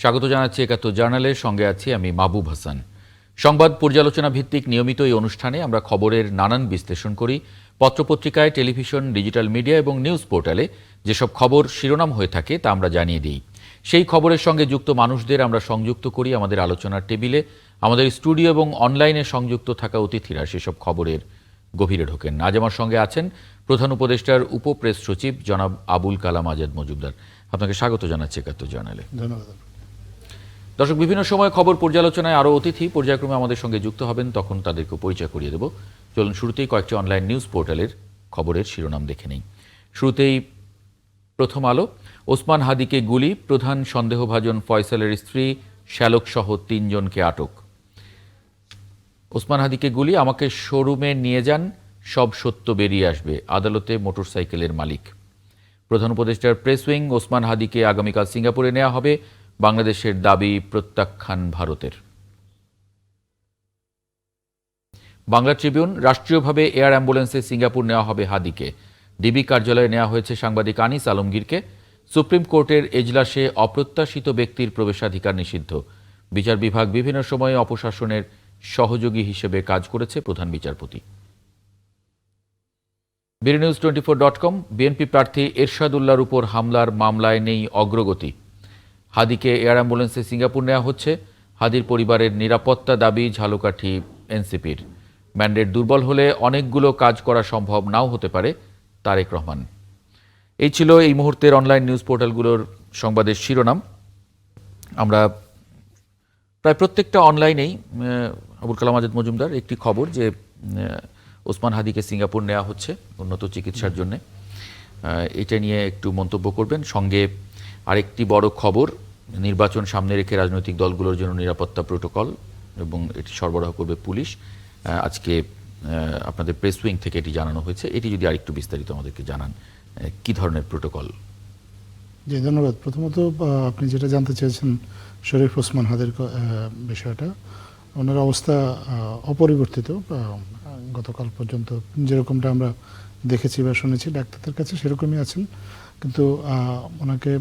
স্বাগত জানাচ্ছি ৭১ জার্নালের সঙ্গে আছি আমি মাহবুব হাসান। সংবাদ পর্যালোচনা ভিত্তিক নিয়মিত এই অনুষ্ঠানে আমরা খবরের নানান বিশ্লেষণ করি। পত্রপত্রিকায়, টেলিভিশন, ডিজিটাল মিডিয়া এবং নিউজ পোর্টালে যেসব খবর শিরোনাম হয়ে থাকে তা আমরা জানিয়ে দিই। সেই খবরের সঙ্গে যুক্ত মানুষদের আমরা সংযুক্ত করি আমাদের আলোচনার টেবিলে। আমাদের স্টুডিও এবং অনলাইনে সংযুক্ত থাকা অতিথিরা সেসব খবরের গভীরে ঢোকেন। আজ আমার সঙ্গে আছেন প্রধান উপদেষ্টার উপপ্রেস সচিব জনাব আবুল কালাম আজাদ মজুমদার। আপনাকে স্বাগত জানাচ্ছি ৭১ জার্নালে। ধন্যবাদ। দর্শক, বিভিন্ন সময় খবর পর্যালোচনায় আরও অতিথি পর্যায়ক্রমে আমাদের সঙ্গে যুক্ত হবেন, তখন তাদেরকে পরিচয় করিয়ে দেব। চলুন শুরুতেই কয়েকটি অনলাইন নিউজ পোর্টালের খবরের শিরোনাম দেখে নেই। শুরুতেই প্রথম আলো। ওসমান হাদিকে গুলি, প্রধান সন্দেহভাজন ফয়সালের স্ত্রী শ্যালক সহ ৩ জনকে আটক। ওসমান হাদিকে গুলি, আমাকে শোরুমে নিয়ে যান, সব সত্য বেরিয়ে আসবে, আদালতে মোটরসাইকেলের মালিক। প্রধান উপদেষ্টার প্রেস উইং, ওসমান হাদিকে আগামীকাল সিঙ্গাপুরে নেওয়া হবে, বাংলাদেশের দাবি প্রত্যাখ্যান ভারতের। বাংলা ট্রিবিউন, রাষ্ট্রীয়ভাবে এয়ার অ্যাম্বুলেন্সে সিঙ্গাপুর নেওয়া হবে হাদিকে। ডিবি কার্যালয়ে নেওয়া হয়েছে সাংবাদিক আনিস আলমগীরকে। সুপ্রিম কোর্টের এজলাসে অপ্রত্যাশিত ব্যক্তির প্রবেশাধিকার নিষিদ্ধ। বিচার বিভাগ বিভিন্ন সময়ে অপশাসনের সহযোগী হিসেবে কাজ করেছে প্রধান বিচারপতি। BDNews24.com, বিএনপি প্রার্থী এরশাদ উল্লাহর উপর হামলার মামলায় নেই অগ্রগতি। হাদিকে এয়ার অ্যাম্বুলেন্সে সিঙ্গাপুর নেওয়া হচ্ছে। হাদির পরিবারের নিরাপত্তা দাবি ঝালকাঠি এনসিপির। ম্যান্ডেট দুর্বল হলে অনেকগুলো কাজ করা সম্ভব নাও হতে পারে, তারেক রহমান। এই ছিল এই মুহূর্তের অনলাইন নিউজ পোর্টালগুলোর সংবাদের শিরোনাম। আমরা প্রায় প্রত্যেকটা অনলাইনেই আবুল কালাম আজাদ মজুমদার একটি খবর যে ওসমান হাদিকে সিঙ্গাপুর নেওয়া হচ্ছে উন্নত চিকিৎসার জন্য, এটা নিয়ে একটু মন্তব্য করবেন। সঙ্গে আরেকটি বড় খবর, নির্বাচন সামনে রেখে রাজনৈতিক দলগুলোর জন্য নিরাপত্তা প্রোটোকল এবং এটি সরবরাহ করবে পুলিশ। আজকে আপনাদের প্রেস উইং থেকে এটি জানানো হয়েছে। এটি যদি আরেকটু বিস্তারিত আমাদেরকে জানান, কি ধরনের প্রোটোকল? জি, ধন্যবাদ। প্রথমত আপনি যেটা জানতে চেয়েছেন শরীফ ওসমান হাদির বিষয়টা, ওনার অবস্থা অপরিবর্তিত। গতকাল পর্যন্ত যেরকমটা আমরা দেখেছি বা শুনেছি ডাক্তারদের কাছে সেরকমই আছেন, কিন্তু ওনাকে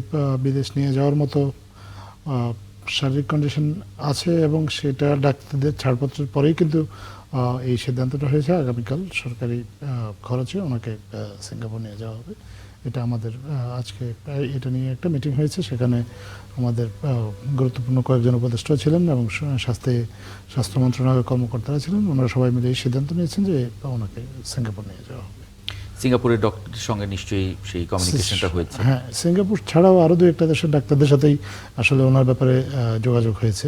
বিদেশ নিয়ে যাওয়ার মতো শারীরিক কন্ডিশন আছে এবং সেটা ডাক্তারদের ছাড়পত্রের পরেই কিন্তু এই সিদ্ধান্তটা হয়েছে। আগামীকাল সরকারি খরচে ওনাকে সিঙ্গাপুর নিয়ে যাওয়া হবে। এটা আমাদের আজকে এটা নিয়ে একটা মিটিং হয়েছে, সেখানে আমাদের গুরুত্বপূর্ণ কয়েকজন উপদেষ্টা ছিলেন এবং স্বাস্থ্য মন্ত্রণালয়ের কর্মকর্তারা ছিলেন। ওনারা সবাই মিলে এই সিদ্ধান্ত নিয়েছেন যে ওনাকে সিঙ্গাপুর নিয়ে যাওয়া হবে। সিঙ্গাপুরের ডক্টরের সঙ্গে নিশ্চয়ই সেই কমিউনিকেশনটা হয়েছে। হ্যাঁ, সিঙ্গাপুর ছাড়াও আরও দু একটা দেশের ডাক্তারদের সাথেই আসলে ওনার ব্যাপারে যোগাযোগ হয়েছে।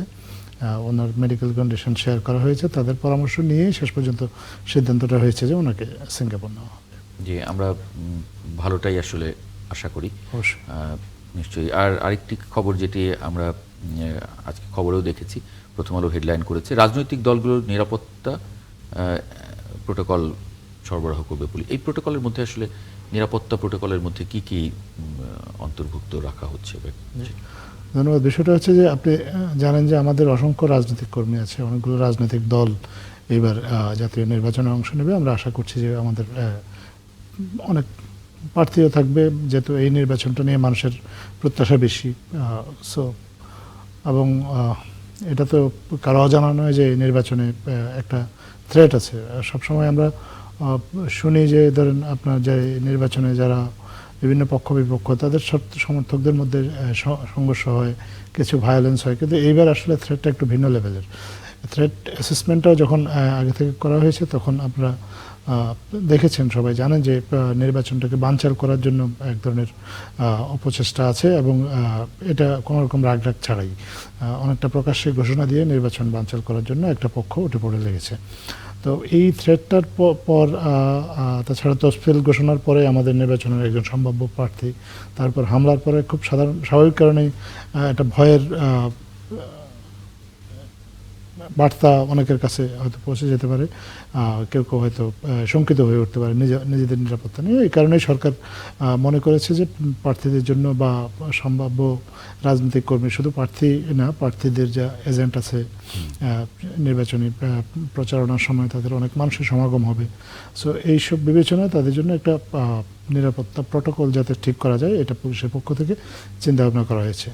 ওনার মেডিকেল কন্ডিশন শেয়ার করা হয়েছে, তাদের পরামর্শ নিয়েই শেষ পর্যন্ত সিদ্ধান্তটা হয়েছে যে ওনাকে সিঙ্গাপুর নেওয়া হবে। জি, আমরা ভালোটাই আসলে আশা করি নিশ্চয়ই। আর আরেকটি খবর যেটি আমরা আজকে খবরেও দেখেছি, প্রথম আলো হেডলাইন করেছে, রাজনৈতিক দলগুলোর নিরাপত্তা প্রোটোকল সরবরাহ করবে পুলিশ। এই প্রোটোকলের মধ্যে আসলে নিরাপত্তা প্রোটোকলের মধ্যে কি কি অন্তর্ভুক্ত রাখা হচ্ছে? ধন্যবাদ। বিষয়টা হচ্ছে যে আপনি জানেন যে আমাদের অসংখ্য রাজনৈতিক কর্মী আছে, অনেকগুলো রাজনৈতিক দল এবার জাতীয় নির্বাচনে অংশ নেবে। আমরা আশা করছি যে আমাদের অনেক প্রার্থীও থাকবে, যেহেতু এই নির্বাচনটা নিয়ে মানুষের প্রত্যাশা বেশি। এবং এটা তো কারো অজানা নয় যে এই নির্বাচনে একটা থ্রেট আছে। সবসময় আমরা শুনি যে ধরেন আপনার যে নির্বাচনে যারা বিভিন্ন পক্ষ বিপক্ষ তাদের সমর্থকদের মধ্যে সংঘর্ষ হয়, কিছু ভায়োলেন্স হয়, কিন্তু এইবার আসলে থ্রেটটা একটু ভিন্ন লেভেলের। থ্রেট অ্যাসেসমেন্টটাও যখন আগে থেকে করা হয়েছে তখন আপনারা দেখেছেন, সবাই জানেন যে নির্বাচনটাকে বানচাল করার জন্য এক ধরনের অপচেষ্টা আছে এবং এটা কোনো রকম রাগ ছাড়াই অনেকটা প্রকাশ্যে ঘোষণা দিয়ে নির্বাচন বানচাল করার জন্য একটা পক্ষ উঠে পড়ে লেগেছে। তো এই থ্রেটটার পর তাছাড়া তফসিল ঘোষণার পরে আমাদের নির্বাচনের একজন সম্ভাব্য প্রার্থী, তারপর হামলার পরে খুব স্বাভাবিক কারণেই একটা ভয়ের বার্তা অনেকের কাছে হয়তো পৌঁছে যেতে পারে। কেউ কেউ হয়তো শঙ্কিত হয়ে উঠতে পারে নিজেদের নিরাপত্তা নিয়ে। এই কারণেই সরকার মনে করেছে যে প্রার্থীদের জন্য বা সম্ভাব্য রাজনৈতিক কর্মী, শুধু প্রার্থী না, প্রার্থীদের যা এজেন্ট আছে নির্বাচনী প্রচারণার সময় তাদের অনেক মানুষের সমাগম হবে। সো এইসব বিবেচনায় তাদের জন্য একটা নিরাপত্তা প্রোটোকল যাতে ঠিক করা যায়, এটা পুলিশের পক্ষ থেকে চিন্তা ভাবনা করা হয়েছে।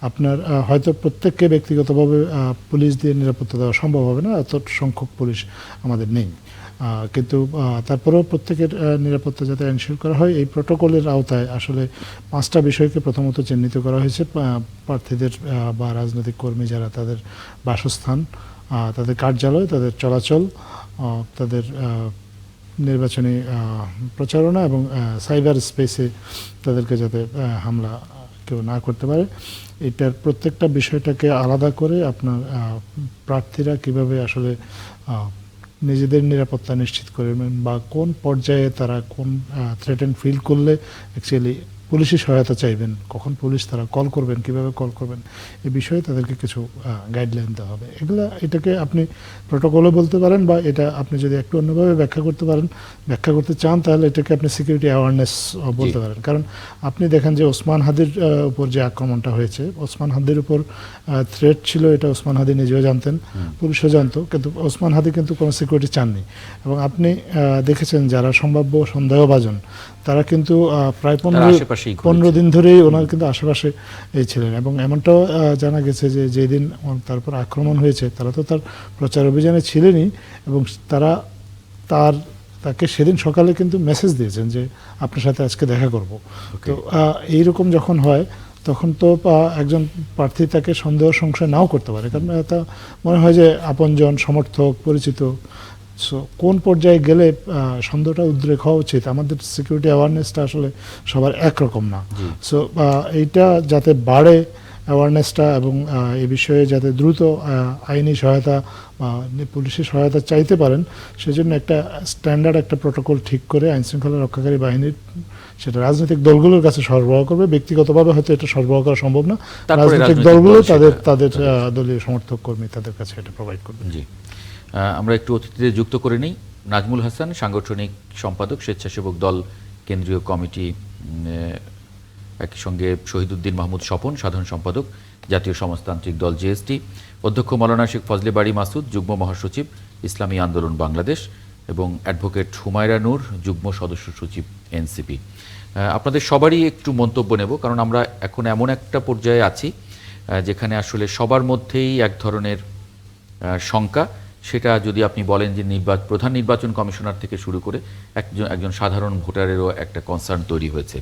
আপনার হয়তো প্রত্যেককে ব্যক্তিগতভাবে পুলিশ দিয়ে নিরাপত্তা দেওয়া সম্ভব হবে না, এত সংখ্যক পুলিশ আমাদের নেই। কিন্তু তারপরেও প্রত্যেকের নিরাপত্তা যাতে এনশিওর করা হয়, এই প্রোটোকলের আওতায় আসলে 5টা বিষয়কে প্রথমত চিহ্নিত করা হয়েছে। প্রার্থীদের বা রাজনৈতিক কর্মী যারা, তাদের বাসস্থান, তাদের কার্যালয়, তাদের চলাচল, তাদের নির্বাচনী প্রচারণা এবং সাইবার স্পেসে তাদেরকে যাতে হামলা কেউ না করতে পারে, এটার প্রত্যেকটা বিষয়টাকে আলাদা করে আপনার প্রার্থীরা কিভাবে আসলে নিজেদের নিরাপত্তা নিশ্চিত করবেন বা কোন পর্যায়ে তারা কোন থ্রেটেন ফিল করলে অ্যাকচুয়ালি পুলিশি সহায়তা চাইবেন, কখন পুলিশ তারা কল করবেন, কিভাবে কল করবেন, এই বিষয়ে তাদেরকে কিছু গাইডলাইন দেওয়া হবে। এটাকে আপনি প্রোটোকলও বলতে পারেন, বা এটা আপনি যদি একটু অন্যভাবে ব্যাখ্যা করতে চান, তাহলে এটাকে আপনি সিকিউরিটি অ্যাওয়ারনেস বলতে পারেন। কারণ আপনি দেখেন যে ওসমান হাদির উপর যে আক্রমণটা হয়েছে, ওসমান হাদির উপর থ্রেট ছিল, এটা ওসমান হাদি নিজেও জানতেন, পুলিশও জানতো, কিন্তু ওসমান হাদি কিন্তু কোনো সিকিউরিটি চাননি। এবং আপনি দেখেছেন যারা সম্ভাব্য সন্দেহভাজন, তারা কিন্তু প্রায় 15 দিন ধরেই ওনার কিন্তু আশেপাশে ছিলেন। এবং এমনটাও জানা গেছে যে যেদিন তারপর আক্রমণ হয়েছে, তারা তো তার প্রচার অভিযানে ছিলেনই, এবং তাকে সেদিন সকালে কিন্তু মেসেজ দিয়েছেন যে আপনার সাথে আজকে দেখা করব। তো এইরকম যখন হয়, তখন তো একজন প্রার্থী তাকে সন্দেহ সংশয় নাও করতে পারে, কারণ তা মনে হয় যে আপনজন, সমর্থক, পরিচিত। সো কোন পর্যায়ে গেলে সন্দেহটা উদ্রেক হওয়া উচিত, আমাদের সিকিউরিটি অ্যাওয়ারনেসটা আসলে সবার একরকম না। সো এইটা যাতে বাড়ে অ্যাওয়ারনেসটা, এবং এই বিষয়ে যাতে দ্রুত আইনি সহায়তা বা পুলিশি সহায়তা চাইতে পারেন, সেজন্য একটা স্ট্যান্ডার্ড একটা প্রোটোকল ঠিক করে আইনশৃঙ্খলা রক্ষাকারী বাহিনীর সেটা রাজনৈতিক দলগুলোর কাছে সরবরাহ করবে। ব্যক্তিগতভাবে হয়তো এটা সরবরাহ করা সম্ভব না, রাজনৈতিক দলগুলো তাদের দলীয় সমর্থক কর্মী তাদের কাছে এটা প্রোভাইড করবে। জি, আমরা একটু অতিথিদের যুক্ত করে নিই। নাজমুল হাসান, সাংগঠনিক সম্পাদক, স্বেচ্ছাসেবক দল কেন্দ্রীয় কমিটি, একই সঙ্গে শহীদুদ্দিন মাহমুদ স্বপন, সাধারণ সম্পাদক, জাতীয় সমাজতান্ত্রিক দল জেএসটি, অধ্যক্ষ মৌলানা শেখ ফজলে বাড়ি মাসুদ, যুগ্ম মহাসচিব, ইসলামী আন্দোলন বাংলাদেশ, এবং অ্যাডভোকেট হুমায়রা নূর, যুগ্ম সদস্য সচিব, এনসিপি। আপনাদের সবারই একটু মন্তব্য নেব, কারণ আমরা এখন এমন একটা পর্যায়ে আছি যেখানে আসলে সবার মধ্যেই এক ধরনের শঙ্কা। সেটা যদি আপনি বলেন যে প্রধান নির্বাচন কমিশনার থেকে শুরু করে একজন সাধারণ ভোটারেরও একটা কনসার্ন তৈরি হয়েছে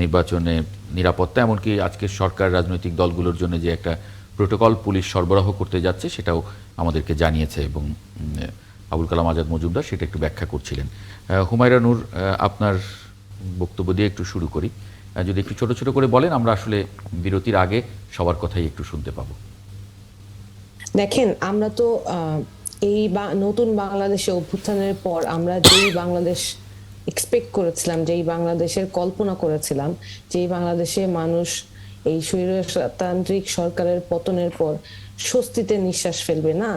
নির্বাচনে নিরাপত্তা, এমনকি আজকের সরকার রাজনৈতিক দলগুলোর জন্য যে একটা প্রোটোকল পুলিশ সরবরাহ করতে যাচ্ছে, সেটাও আমাদেরকে জানিয়েছে, এবং আবুল কালাম আজাদ মজুমদার সেটা একটু ব্যাখ্যা করছিলেন। হুমায়রা নূর, আপনার বক্তব্য দিয়ে একটু শুরু করি। যদি একটু ছোট ছোট করে বলেন, আমরা আসলে বিরতির আগে সবার কথাই একটু শুনতে পাবো। দেখেন, আমরা তো এই নতুন বাংলাদেশে অভ্যুত্থানের পর আমরা যেই বাংলাদেশ এক্সপেক্ট করেছিলাম, যেই বাংলাদেশের কল্পনা করেছিলাম, যেই বাংলাদেশে মানুষ এই স্বৈরতান্ত্রিক সরকারের পতনের পর স্বস্তিতে নিঃশ্বাস ফেলবে না,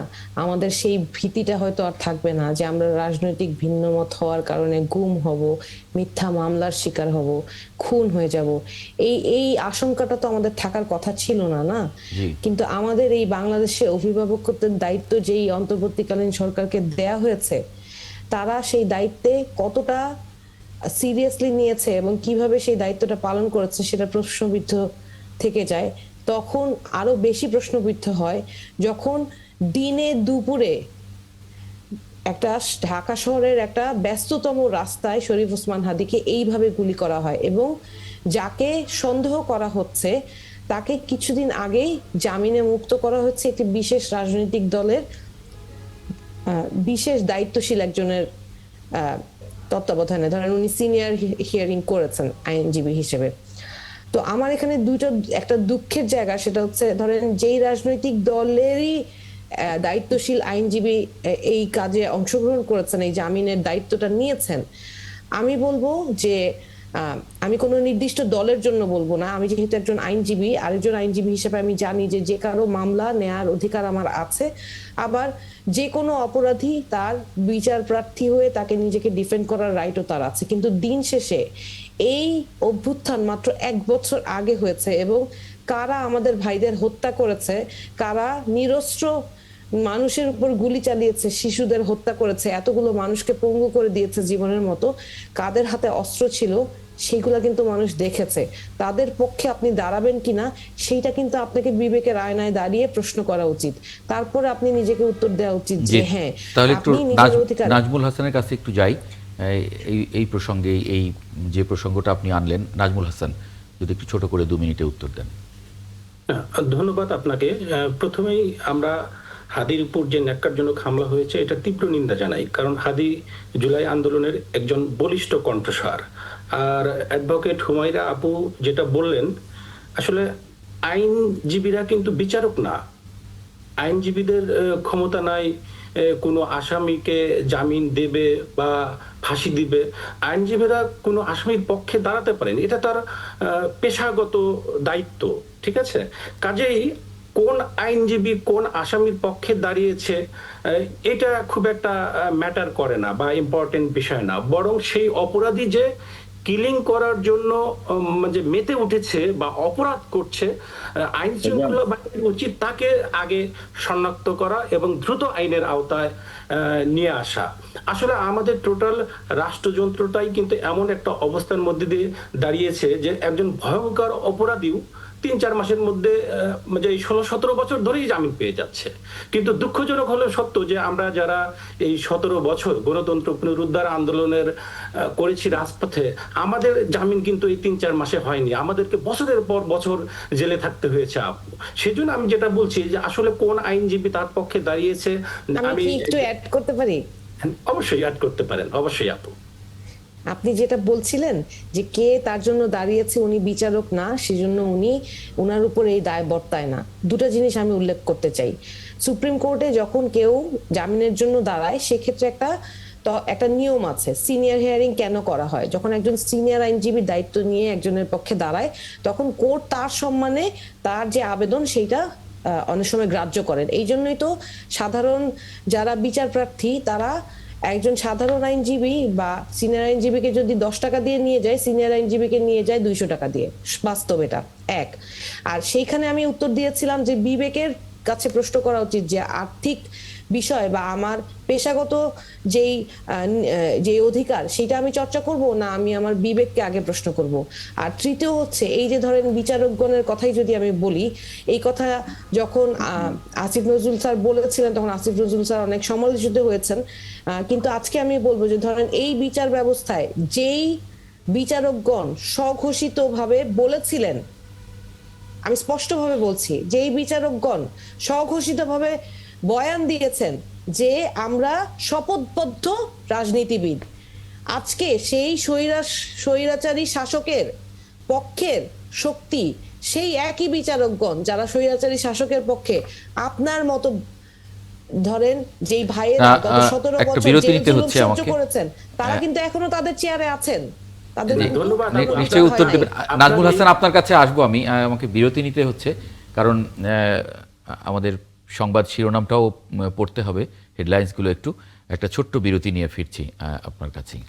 আমাদের সেই ভীতিটা হয়তো আর থাকবে না যে আমরা রাজনৈতিক ভিন্নমত হওয়ার কারণে গুম হব, মিথ্যা মামলার শিকার হব, খুন হয়ে যাব। এই আশঙ্কাটা তো আমাদের থাকার কথা ছিল না, না? কিন্তু আমাদের এই বাংলাদেশে অভিভাবকত্বের দায়িত্ব যেই অন্তর্বর্তীকালীন সরকারকে দেয়া হয়েছে, তারা সেই দায়িত্বে কতটা সিরিয়াসলি নিয়েছে এবং কিভাবে সেই দায়িত্বটা পালন করেছে সেটা প্রশ্নবিদ্ধ থেকে যায়। তখন আরো বেশি প্রশ্নবিদ্ধ হয় যখন দিনে দুপুরে একটা ঢাকা শহরের একটা ব্যস্ততম রাস্তায় শরীফ ওসমান হাদিকে এইভাবে গুলি করা হয়, এবং যাকে সন্দেহ করা হচ্ছে তাকে কিছুদিন আগেই জামিনে মুক্ত করা হচ্ছে একটি বিশেষ রাজনৈতিক দলের বিশেষ দায়িত্বশীল একজনের তত্ত্বাবধানে। ধরেন উনি সিনিয়র হিয়ারিং করেছেন আইনজীবী হিসেবে। তো আমার এখানে একটা দুঃখের জায়গা, সেটা হচ্ছে ধরেন যেই রাজনৈতিক দলেরই দায়িত্বশীল আইনজীবী এই কাজে অংশগ্রহণ করেছেন, এই জামিনের দায়িত্বটা নিয়েছেন, আমি বলবো যে আমি কোনো নির্দিষ্ট দলের জন্য বলবো না, আমি যেহেতু একজন আইনজীবী, আরেকজন আইনজীবী হিসেবে আমি জানি যে যে কারো মামলা নেয়ার অধিকার আমার আছে। আবার যে কোনো অপরাধী তার বিচার প্রার্থী হয়ে তাকে নিজেকে ডিফেন্ড করার রাইটও তার আছে। কিন্তু দিন শেষে এই অভ্যুত্থান মাত্র 1 বছর আগে হয়েছে, এবং কারা আমাদের ভাইদের হত্যা করেছে, কারা নিরস্ত্র মানুষের উপর গুলি চালিয়েছে, শিশুদের হত্যা করেছে, এতগুলো মানুষকে পঙ্গু করে দিয়েছে জীবনের মতো, কাদের হাতে অস্ত্র ছিল সেগুলা কিন্তু মানুষ দেখেছে। তাদের পক্ষে আপনি দাঁড়াবেন কিনা সেইটা কিন্তু আপনাকে বিবেকের আয়নায় দাঁড়িয়ে প্রশ্ন করা উচিত। তারপরে আপনি নিজেকে উত্তর দেওয়া উচিত জি, যে হ্যাঁ তাহলে একটু আপনি নিজের অধিকার। নাজমুল হাসানের কাছে একটু যাই। এই প্রসঙ্গে, এই যে প্রসঙ্গটা আপনি আনলেন, নাজমুল হাসান যদি একটু ছোট করে 2 মিনিটে উত্তর দেন। ধন্যবাদ আপনাকে। প্রথমেই আমরা হাদির উপর যে ন্যাক্কারজনক হামলা হয়েছে এটা তীব্র নিন্দা জানাই, কারণ হাদি জুলাই আন্দোলনের একজন বলিষ্ঠ কণ্ঠস্বর। আর অ্যাডভোকেট হুমায়রা আপু যেটা বললেন, আসলে আইনজীবীরা কিন্তু বিচারক না। আইনজীবীদের ক্ষমতা নাই কোনো আসামিকে জামিন দেবে বা ফাঁসি দিবে। আইনজীবীরা কোনো আসামির পক্ষে দাঁড়াতে পারেন, এটা তার পেশাগত দায়িত্ব, ঠিক আছে? কাজেই কোন আইনজীবী কোন আসামির পক্ষে দাঁড়িয়েছে এটা খুব একটা ম্যাটার করে না বা ইম্পর্টেন্ট বিষয় না, বরং সেই অপরাধী যে কিলিং করার জন্য যে মেতে উঠেছে বা অপরাধ করছে, আইন শৃঙ্খলা বাহিনীর উচিত তাকে আগে শনাক্ত করা এবং দ্রুত আইনের আওতায় নিয়ে আসা। আসলে আমাদের টোটাল রাষ্ট্রযন্ত্রটাই কিন্তু এমন একটা অবস্থার মধ্যে দিয়ে দাঁড়িয়েছে যে একজন ভয়ঙ্কর অপরাধীও 3-4 মাসের মধ্যে যে 16-17 বছর ধরেই জামিন পেয়ে যাচ্ছে। কিন্তু দুঃখজনক হলেও সত্য যে আমরা যারা এই 17 বছর গণতন্ত্র পুনরুদ্ধার আন্দোলনের করেছি রাজপথে, আমাদের জামিন কিন্তু এই 3-4 মাসে হয়নি, আমাদেরকে বছরের পর বছর জেলে থাকতে হয়েছে আপু। সেজন্য আমি যেটা বলছি যে আসলে কোন আইনজীবী তার পক্ষে দাঁড়িয়েছে। আমি কি একটু অ্যাড করতে পারি? অবশ্যই অ্যাড করতে পারেন, অবশ্যই আপু। আপনি যেটা বলছিলেন যে কে তার জন্য দাঁড়িয়েছে, উনি বিচারক না, সেজন্য উনার উপর এই দায় বর্তায় না। দুটো জিনিস আমি উল্লেখ করতে চাই। সুপ্রিম কোর্টে যখন কেউ জামিনের জন্য দাঁড়ায়, সেক্ষেত্রে একটা নিয়ম আছে। সিনিয়র হিয়ারিং কেন করা হয়? যখন একজন সিনিয়র আইনজীবীর দায়িত্ব নিয়ে একজনের পক্ষে দাঁড়ায়, তখন কোর্ট তার সম্মানে তার যে আবেদন সেইটা অনেক সময় গ্রাহ্য করেন। এই জন্যই তো সাধারণ যারা বিচার প্রার্থী, তারা একজন সাধারণ আইনজীবী বা সিনিয়র আইনজীবীকে যদি 10 টাকা দিয়ে নিয়ে যায়, সিনিয়র আইনজীবীকে নিয়ে যায় 200 টাকা দিয়ে। বাস্তব এটা এক। আর সেইখানে আমি উত্তর দিয়েছিলাম যে বিবেকের কাছে প্রশ্ন করা উচিত যে আর্থিক বিষয় বা আমার পেশাগত যে অধিকার, সেটা আমি চর্চা করব না আমি আমার বিবেককে আগে প্রশ্ন করব। আর তৃতীয় হচ্ছে, এই যে ধরেন বিচারকগণের কথাই যদি আমি বলি, এই কথা যখন আসিফ নজরুল স্যার বলেছিলেন তখন আসিফ নজরুল স্যার অনেক সমালোচিত হয়েছেন। কিন্তু আজকে আমি বলবো যে ধরেন এই বিচার ব্যবস্থায় যেই বিচারকগণ স্বঘোষিতভাবে বলেছিলেন, আমি স্পষ্টভাবে বলছি, যেই বিচারকগণ স্বঘোষিতভাবে বয়ান দিয়েছেন যে আমরা শপথবদ্ধ রাজনীতিবিদ, আজকে সেই স্বৈরাচারী শাসকের পক্ষের শক্তি, সেই একই বিচারকগণ যারা স্বৈরাচারী শাসকের পক্ষে আপনার মতো ধরেন যেই ভাইয়ের গত 17 একটা বছর বিরতি জেল নিতে জুলুম হচ্ছে সহ্য আমাকে। করেছেন, তারা কিন্তু এখনো তাদের চেয়ারে আছেন। তাদের ধন্যবাদ। নিশ্চয়ই উত্তর দেবেন। আপনার নাজমুল হাসান, আপনার কাছে আসবো আমি। আমাকে বিরতি নিতে হচ্ছে, কারণ আমাদের সংবাদ শিরোনামটাও পড়তে হবে, হেডলাইন্সগুলো একটু। একটা ছোট্ট বিরতি নিয়ে ফিরছি আপনার কাছেই।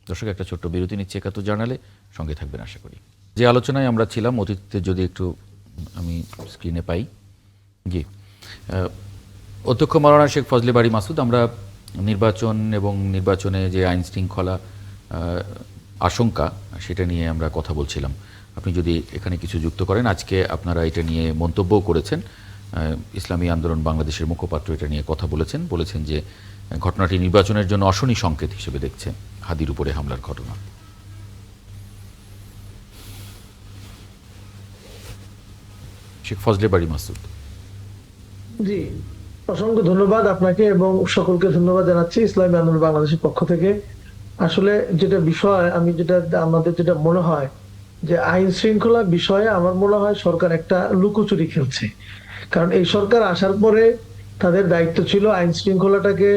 দর্শক, একটা ছোট্ট বিরতি নিচ্ছে 71 জার্নালে, সঙ্গে থাকবেন আশা করি। যে আলোচনায় আমরা ছিলাম, অতীতে যদি একটু আমি স্ক্রিনে পাই। জি, অধ্যক্ষ মাওলানা শেখ ফজলে বারী মাসুদ, আমরা নির্বাচন এবং নির্বাচনে যে আইন শৃঙ্খলা আশঙ্কা, সেটা নিয়ে আমরা কথা বলছিলাম। আপনি যদি এখানে কিছু যুক্ত করেন। আজকে আপনারা এটা নিয়ে মন্তব্যও করেছেন। ইসলামী আন্দোলন বাংলাদেশের মুখপাত্র এটা নিয়ে কথা বলেছেন যে ঘটনাটি নির্বাচনের জন্য অশনি সংকেত হিসেবে দেখছে হাদির উপরে হামলার ঘটনা। শেখ ফজলে বারী মাসুদ। জি, অসংখ্য ধন্যবাদ আপনাকে এবং সকলকে ধন্যবাদ জানাচ্ছি ইসলামী আন্দোলন বাংলাদেশের পক্ষ থেকে। আসলে যেটা বিষয়, আমাদের যেটা মনে হয় যে আইন শৃঙ্খলা বিষয়ে আমার মনে হয় সরকার একটা লুকোচুরি খেলছে। কারণ এই সরকার আসার পরে তাদের দায়িত্ব ছিল আইন শৃঙ্খলাটাকে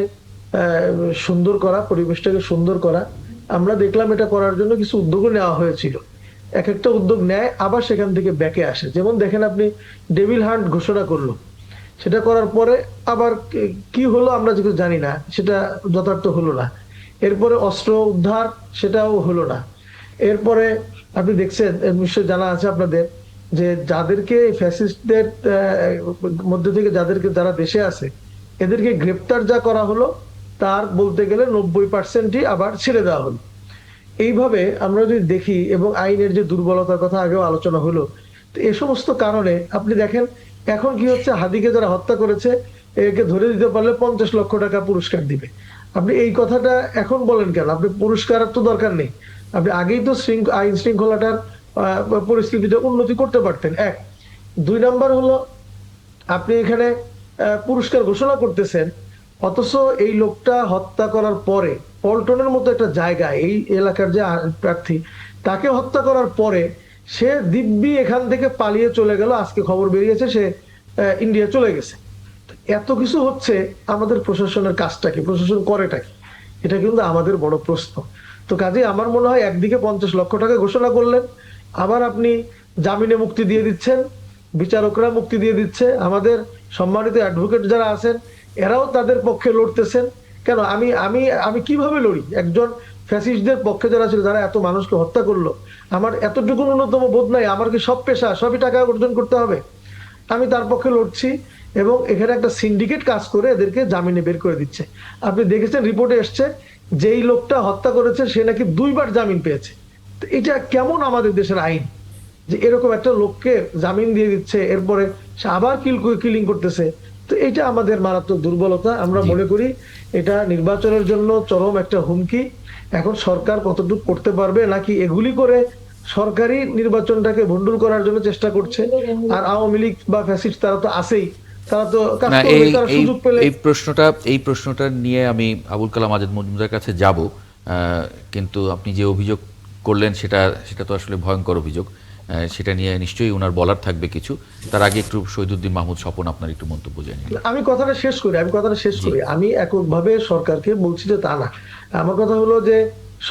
সুন্দর করা, পরিবেশটাকে সুন্দর করা। আমরা দেখলাম এটা করার জন্য কিছু উদ্যোগও নেওয়া হয়েছিল। এক একটা উদ্যোগ নেয়, আবার সেখান থেকে ব্যাকে আসে। যেমন দেখেন আপনি, ডেভিল হান্ট ঘোষণা করলো, সেটা করার পরে আবার কি হলো আমরা যেগুলো জানি না, সেটা যথার্থ হলো না। এরপরে অস্ত্র উদ্ধার, সেটাও হলো না। এরপরে আপনি দেখছেন, নিশ্চয় জানা আছে আপনাদের, যে যাদেরকে ফ্যাসিস্টদের মধ্যে থেকে যারা দেশে আছে, এদেরকে গ্রেপ্তার যা করা হলো, তার বলতে গেলে 90%ই আবার ছেড়ে দেওয়া হলো। এইভাবে আমরা যদি দেখি, এবং আইনের যে দুর্বলতার কথা আগেও আলোচনা হলো, তো এই সমস্ত কারণে আপনি দেখেন এখন কি হচ্ছে, হাদিকে যারা হত্যা করেছে একে ধরে দিতে পারলে 50 লক্ষ টাকা পুরস্কার দিবে। আপনি এই কথাটা এখন বলেন কেন? আপনি পুরস্কার তো দরকার নেই, আপনি আগেই তো আইন শৃঙ্খলাটার পরিস্থিতিটা উন্নতি করতে পারতেন। এক। 2 নাম্বার হলো, আপনি এখানে পুরস্কার ঘোষণা করতেছেন, অথচ এই লোকটা হত্যা করার পরে পল্টনের মতো একটা জায়গায়, এই এলাকার যে প্রার্থী, তাকে হত্যা করার পরে সে দিব্যি এখান থেকে পালিয়ে চলে গেল, আজকে খবর বেরিয়েছে সে ইন্ডিয়া চলে গেছে। এত কিছু হচ্ছে, আমাদের প্রশাসনের কাজটা কি, প্রশাসন করেটা কি, এটা কিন্তু আমাদের বড় প্রশ্ন। তো কাজে আমার মনে হয় একদিকে 50 লক্ষ টাকা ঘোষণা করলেন, আবার আপনি জামিনে মুক্তি দিয়ে দিচ্ছেন, বিচারকরা মুক্তি দিয়ে দিচ্ছে, আমাদের সম্মানিত অ্যাডভোকেট যারা আছেন এরাও তাদের পক্ষে লড়তেছেন। কেন আমি আমি আমি কিভাবে লড়ি? একজন ফ্যাসিস্টদের পক্ষে যারা ছিল, যারা এত মানুষকে হত্যা করলো, আমার এতটুকু ন্যূনতম বোধ নাই? আমার কি সব পেশা, সবই টাকা অর্জন করতে হবে? আমি তার পক্ষে লড়ছি, এবং এখানে একটা সিন্ডিকেট কাজ করে এদেরকে জামিনে বের করে দিচ্ছে। আপনি দেখেছেন রিপোর্টে এসছে, যেই লোকটা হত্যা করেছে সে নাকি 2 বার জামিন পেয়েছে। তো এটা কেমন আমাদের দেশের আইন, যে এরকম একটা লোককে জামিন দিয়ে দিচ্ছে, এরপরে সে আবার কিলিং করতেছে? তো এটা আমাদের মারাত্মক দুর্বলতা। আমরা মনে করি এটা নির্বাচনের জন্য চরম একটা হুমকি। এখন সরকার কতটুকু করতে পারবে, নাকি এগুলি করে সরকারি নির্বাচনটাকে ভণ্ডুল করার জন্য চেষ্টা করছে? আর আওয়ামী লীগ বা ফ্যাসিস্ট তারা তো আছেই, তারা তো কাজ না, করবে, তারা সুযোগ পেলে। এই প্রশ্নটা নিয়ে আমি আবুল কালাম আজাদ মজুমদারের কাছে যাব, কিন্তু আপনি যে অভিযোগ করলেন সেটা তো আসলে ভয়ঙ্কর অভিযোগ, সেটা নিয়ে নিশ্চয়ই ওনার বলার থাকবে কিছু। তার আগে একটু শহীদুদ্দিন মাহমুদ স্বপন আপনার একটু মন্তব্য জানিয়ে নিন। আমি কথাটা শেষ করি। আমি এককভাবে সরকারকে বলছি যে তা না। আমার কথা হলো যে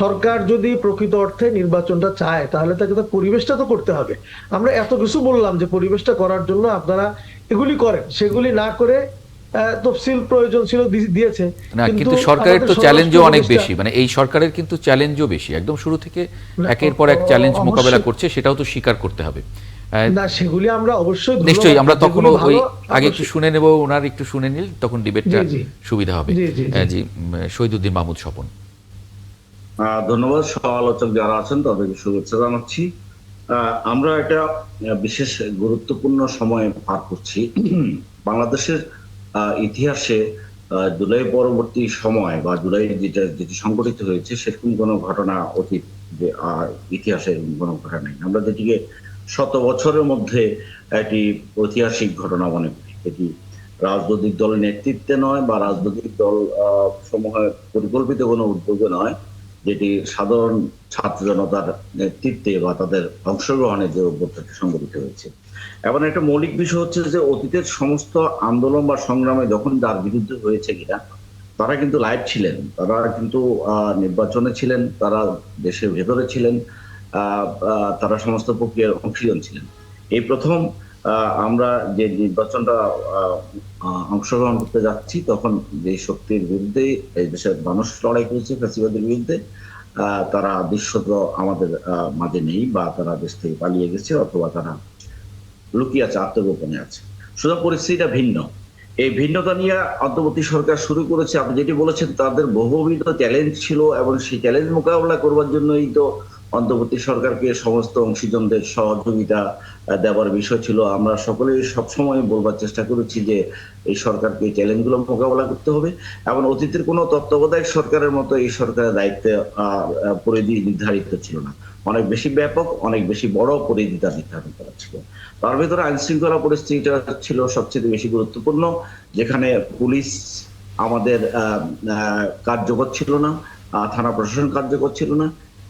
সরকার যদি প্রকৃত অর্থে নির্বাচনটা চায়, তাহলে তাকে তো পরিবেশটা তো করতে হবে। আমরা এত কিছু বললাম যে পরিবেশটা করার জন্য আপনারা এগুলি করেন, সেগুলি না করে তফসিল প্রয়োজন ছিল দিয়েছে। না, কিন্তু সরকারের তো চ্যালেঞ্জও অনেক বেশি, মানে এই সরকারের কিন্তু চ্যালেঞ্জও বেশি, একদম শুরু থেকে একের পর এক চ্যালেঞ্জ মোকাবেলা করছে, সেটাও তো স্বীকার করতে হবে। না, সেগুলি আমরা অবশ্যই নিশ্চয়ই আমরা তখন ওই আগে একটু শুনে নেব, ওনার একটু শুনে নিল, তখন ডিবেটটা সুবিধা হবে। জি, শহীদুদ্দিন মাহমুদ স্বপন। ধন্যবাদ। সহ-আলোচক যারা আছেন তাদেরকে শুভেচ্ছা জানাচ্ছি। আমরা একটা বিশেষ গুরুত্বপূর্ণ সময় পার করছি। বাংলাদেশের ইতিহাসে জুলাই পরবর্তী সময় বা জুলাই যেটি সংঘটিত হয়েছে সেরকম কোনো ঘটনা অতীত ইতিহাসে কোনো ঘটনা নেই। আমরা যেটিকে 100 বছরের মধ্যে একটি ঐতিহাসিক ঘটনা মনে করি। এটি রাজনৈতিক দলের নেতৃত্বে নয় বা রাজনৈতিক দল সমূহের পরিকল্পিত কোনো উদ্যোগে নয়, যেটি সাধারণ ছাত্র জনতার নেতৃত্বে বা তাদের অংশগ্রহণে যে অভ্যুত্থানটি সংঘটিত হয়েছে। এবং একটা মৌলিক বিষয় হচ্ছে যে অতীতের সমস্ত আন্দোলন বা সংগ্রামে যখন যার বিরুদ্ধে হয়েছে কিনা, তারা কিন্তু লাইভ ছিলেন, তারা কিন্তু নির্বাচনে ছিলেন, তারা দেশের ভেতরে ছিলেন, তারা সমস্ত প্রক্রিয়ার অংশীজন ছিলেন। এই প্রথম আমরা যে নির্বাচনটা অংশগ্রহণ করতে যাচ্ছি, তখন যে শক্তির বিরুদ্ধে এই দেশের মানুষ লড়াই করেছে, ফ্যাসিবাদের বিরুদ্ধে, তারা দৃশ্যত আমাদের মাঝে নেই, বা তারা দেশ থেকে পালিয়ে গেছে, অথবা তারা লুকিয়ে আছে, আত্মগোপনে আছে। সুতরাং পরিস্থিতিটা ভিন্ন। এই ভিন্নতা নিয়ে অন্তর্বর্তী সরকার শুরু করেছে। আপনি যেটি বলেছেন, তাদের বহুবিধ চ্যালেঞ্জ ছিল, এবং সেই চ্যালেঞ্জ মোকাবেলা করবার জন্যই তো অন্তর্বর্তী সরকারকে সমস্ত অংশীজনদের সহযোগিতা দেওয়ার বিষয় ছিল। আমরা সকলেই সবসময় বলবার চেষ্টা করেছি যে এই সরকারকে এই চ্যালেঞ্জগুলো মোকাবেলা করতে হবে, এবং অতীতের কোনো তত্ত্বাবধায়ক সরকারের মতো এই সরকারের দায়িত্বে পরিধি নির্ধারিত ছিল না। অনেক বেশি ব্যাপক, অনেক বেশি বড় পরিধিটা নির্ধারণ করা ছিল। তার ভিতরে আইন শৃঙ্খলা পরিস্থিতিটা ছিল সবচেয়ে বেশি গুরুত্বপূর্ণ, যেখানে পুলিশ আমাদের কার্যকর ছিল না, থানা প্রশাসন কার্যকর ছিল না।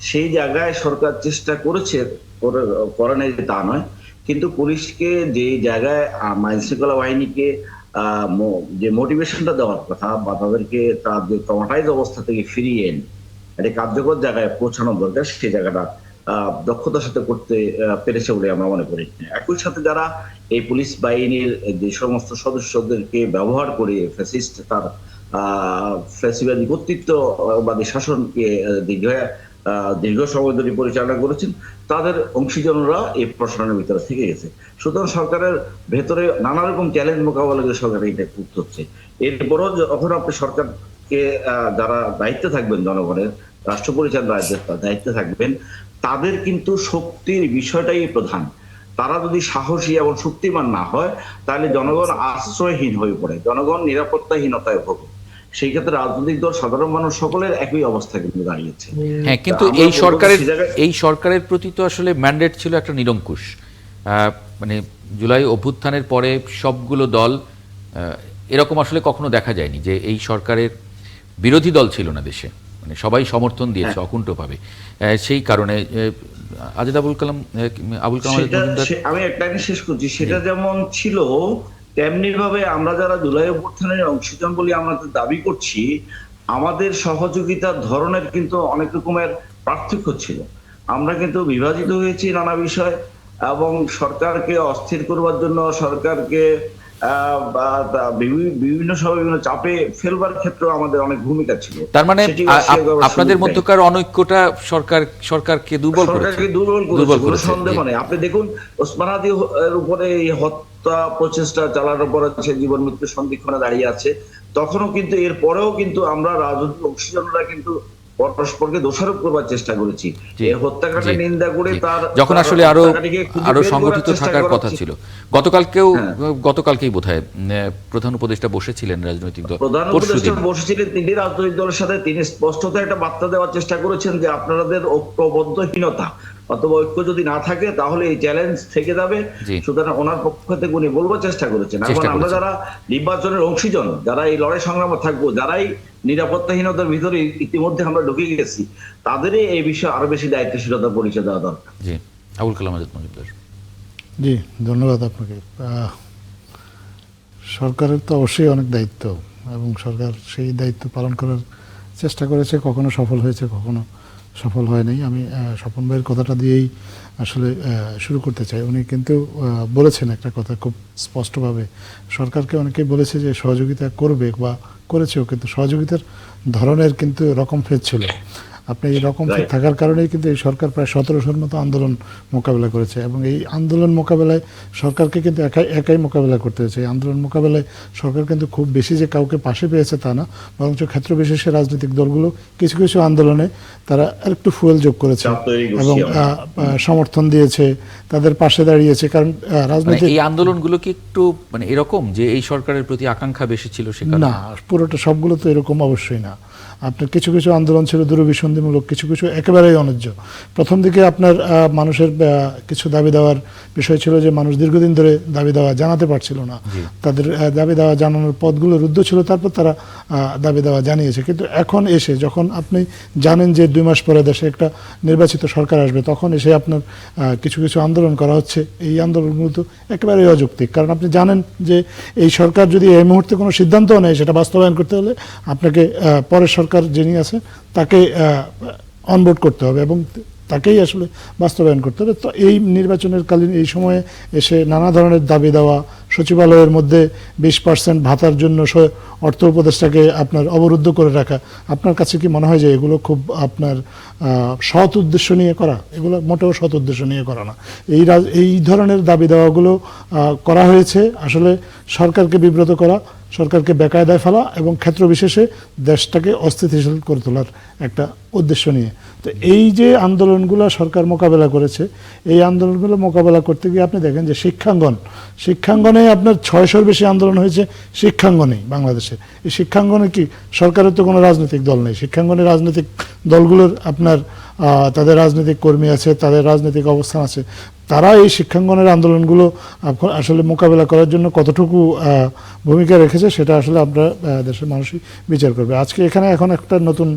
সেই জায়গায় সরকার চেষ্টা করেছে, করে নাই তা নয়, কিন্তু পুলিশকে যে জায়গায় আইন শৃঙ্খলা বাহিনীকে যে মোটিভেশনটা দেওয়ার কথা, বা তাদেরকে তার যে ট্রমাটাইজ অবস্থা থেকে ফিরিয়ে এনে একটা কার্যকর জায়গায় পৌঁছানোর দরকার, সেই জায়গাটা দক্ষতার সাথে করতে পেরেছে বলে আমরা মনে করি। একই সাথে যারা এই পুলিশ বাহিনীর যে সমস্ত সদস্যদেরকে ব্যবহার করে ফ্যাসিস্ট তার ফ্যাসিবাদী কর্তৃত্ববাদী শাসনকে দীর্ঘ সময় ধরে পরিচালনা করেছেন, তাদের অংশীজনরা এই প্রশ্নের ভিতরে থেকে গেছে। সুতরাং সরকারের ভেতরে নানা রকম চ্যালেঞ্জ মোকাবেলা করে সরকার এটা করতে হচ্ছে। এরপরও যখন আপনি সরকার কে যারা দায়িত্বে থাকবেন, জনগণের রাষ্ট্র পরিচালনার দায়িত্বে থাকবেন, তাদের কিন্তু শক্তির বিষয়টাই প্রধান। তারা যদি সাহসী এবং শক্তিমান না হয়, তাহলে জনগণ আশ্রয়হীন হয়ে পড়ে, জনগণ নিরাপত্তাহীনতায় ভোগে। সেই ক্ষেত্রে রাজনৈতিক দল, সাধারণ মানুষ সকলের একই অবস্থা কিন্তু দাঁড়িয়েছে। হ্যাঁ, কিন্তু আমরা বলবো সেই জায়গায়- এই সরকারের প্রতি তো আসলে ম্যান্ডেট ছিল একটা নিরঙ্কুশ। মানে জুলাই অভ্যুত্থানের পরে সবগুলো দল, এরকম আসলে কখনো দেখা যায়নি যে এই সরকারের বিরোধী দল ছিল না দেশে, মানে সবাই সমর্থন দিয়েছে অকুণ্ঠভাবে। সেই কারণে আজাদ আবুল কালাম সেটা মজুমদার- আমি একটা জিনিস শেষ করছি, সেটা যেমন ছিল তেমনি ভাবে আমরা যারা জুলাই অভ্যুত্থানের অংশীজন বলি আমরা তো দাবি করছি, আমাদের সহযোগিতার ধরনের কিন্তু অনেক রকমের পার্থক্য ছিল। আমরা কিন্তু বিভাজিত হয়েছি নানা বিষয়, এবং সরকারকে অস্থির করবার জন্য, সরকারকে বিভিন্ন সময় বিভিন্ন চাপে ফেলবার ক্ষেত্রে আমাদের অনেক ভূমিকা ছিল। তার মানে সেটি অস্বীকার করার আপনাদের সুযোগ নেই। মধ্যকার অনৈক্যটা সরকারকে দুর্বল করেছে। সরকারকে দুর্বল করেছে, কোনো সন্দেহ নেই। আপনি দেখুন ওসমান হাদি এর উপরে এই হত্যা প্রচেষ্টা চালানোর পরে সে জীবন মৃত্যু সন্ধিক্ষণে দাঁড়িয়ে আছে, তখনও কিন্তু এর পরেও কিন্তু আমরা রাজনৈতিক অংশীজনরা কিন্তু পরস্পরকে দোষারোপ করবার চেষ্টা করেছি। এই হত্যাকাণ্ডের নিন্দা করে তার যখন আসলে আরো সংগঠিত থাকার কথা ছিল। গতকালকেই বোধহয় প্রধান উপদেষ্টা বসেছিলেন রাজনৈতিক দল, প্রধান উপদেষ্টা বসেছিলেন, তিনি রাজনৈতিক দলের সাথে তিনি স্পষ্টত একটা বার্তা দেওয়ার চেষ্টা করেছেন যে আপনাদের ঐক্যবদ্ধহীনতা অথবা ঐক্য যদি না থাকে তাহলে এই চ্যালেঞ্জ থেকে যাবে। সুতরাং ওনার পক্ষ থেকে উনি বলবার চেষ্টা করেছেন। এখন আমরা যারা নির্বাচনের অংশীজন, যারা এই লড়াই সংগ্রামে থাকবো, যারাই নিরাপত্তাহীনতার ভিতরে ইতিমধ্যে আমরা ঢুকে গেছি, তাদেরই এই বিষয়ে আরো বেশি দায়িত্বশীলতার পরিচয় দেওয়া দরকার। জি, আবুল কালাম আজাদ মজুমদার। জি, ধন্যবাদ আপনাকে। সরকারের তো অবশ্যই অনেক দায়িত্ব, এবং সরকার সেই দায়িত্ব পালন করার চেষ্টা করেছে, কখনো সফল হয়েছে, কখনো সফল হয়নি। আমি স্বপন ভাইয়ের কথাটা দিয়েই আসলে শুরু করতে চাই। উনি কিন্তু বলেছেন একটা কথা খুব স্পষ্টভাবে, সরকারকে অনেকেই বলেছে যে সহযোগিতা করবে বা করেছেও, কিন্তু সহযোগিতার ধরনের কিন্তু রকম ফের ছিল। আপনি এই রকম থাকার কারণেই কিন্তু এই সরকার প্রায় 1700-র মতো আন্দোলন মোকাবেলা করেছে, এবং এই আন্দোলন মোকাবেলায় সরকারকে কিন্তু একাই মোকাবেলা করতে হয়েছে। এই আন্দোলন মোকাবেলায় সরকার কিন্তু খুব বেশি যে কাউকে পাশে পেয়েছে তা না, বরঞ্চ ক্ষেত্র বিশেষে রাজনৈতিক দলগুলো কিছু কিছু আন্দোলনে তারা আরেকটু ফুয়েল যোগ করেছে এবং সমর্থন দিয়েছে, তাদের পাশে দাঁড়িয়েছে। কারণ রাজনৈতিক এই আন্দোলনগুলো কি একটু মানে এরকম যে এই সরকারের প্রতি আকাঙ্ক্ষা বেশি ছিল? না, পুরোটা সবগুলো তো এরকম অবশ্যই না। আপনার কিছু কিছু আন্দোলন ছিল দুরভিসন্ধিমূলক, কিছু কিছু একেবারেই অন্যায্য। প্রথম দিকে আপনার মানুষের কিছু দাবি দেওয়ার বিষয় ছিল যে মানুষ দীর্ঘদিন ধরে দাবি দেওয়া জানাতে পারছিল না, তাদের দাবি দেওয়া জানানোর পথগুলো রুদ্ধ ছিল, তারপর তারা দাবি দেওয়া জানিয়েছে। কিন্তু এখন এসে যখন আপনি জানেন যে 2 মাস পরে দেশে একটা নির্বাচিত সরকার আসবে, তখন এসে আপনার কিছু কিছু আন্দোলন করা হচ্ছে। এই আন্দোলনগুলো তো একেবারেই অযৌক্তিক, কারণ আপনি জানেন যে এই সরকার যদি এই মুহূর্তে কোনো সিদ্ধান্তও নেয়, সেটা বাস্তবায়ন করতে হলে আপনাকে পরের সরকার যিনি আছে তাকে অনবোর্ড করতে হবে এবং তাকেই আসলে বাস্তবায়ন করতে হবে। তো এই নির্বাচনের কালীন এই সময়ে এসে নানা ধরনের দাবি দেওয়া, সচিবালয়ের মধ্যে 20% ভাতার জন্য অর্থ উপদেষ্টাকে আপনার অবরুদ্ধ করে রাখা, আপনার কাছে কি মনে হয় যে এগুলো খুব আপনার সৎ উদ্দেশ্য নিয়ে করা? এগুলো মোটেও সৎ উদ্দেশ্য নিয়ে করা না। এই ধরনের দাবি দেওয়াগুলো করা হয়েছে আসলে সরকারকে বিব্রত করা, সরকারকে বেকায়দায় ফেলা এবং ক্ষেত্র বিশেষে দেশটাকে অস্থিতিশীল করে তোলার একটা উদ্দেশ্য নিয়ে। তো এই যে আন্দোলনগুলো সরকার মোকাবেলা করেছে, এই আন্দোলনগুলো মোকাবেলা করতে গিয়ে আপনি দেখেন যে শিক্ষাঙ্গনে আপনার 600-র বেশি আন্দোলন হয়েছে শিক্ষাঙ্গনেই বাংলাদেশে। এই শিক্ষাঙ্গনে কি সরকারের তো কোনো রাজনৈতিক দল নেই, শিক্ষাঙ্গনে রাজনৈতিক দলগুলোর আপনার তাদের রাজনৈতিক কর্মী আছে, তাদের রাজনৈতিক অবস্থান আছে। তারা এই শিক্ষাঙ্গনের আন্দোলনগুলো আসলে মোকাবেলা করার জন্য কতটুকু ভূমিকা রেখেছে সেটা আসলে আমরা দেশের মানুষই বিচার করবে। আজকে এখানে এখন একটা নতুন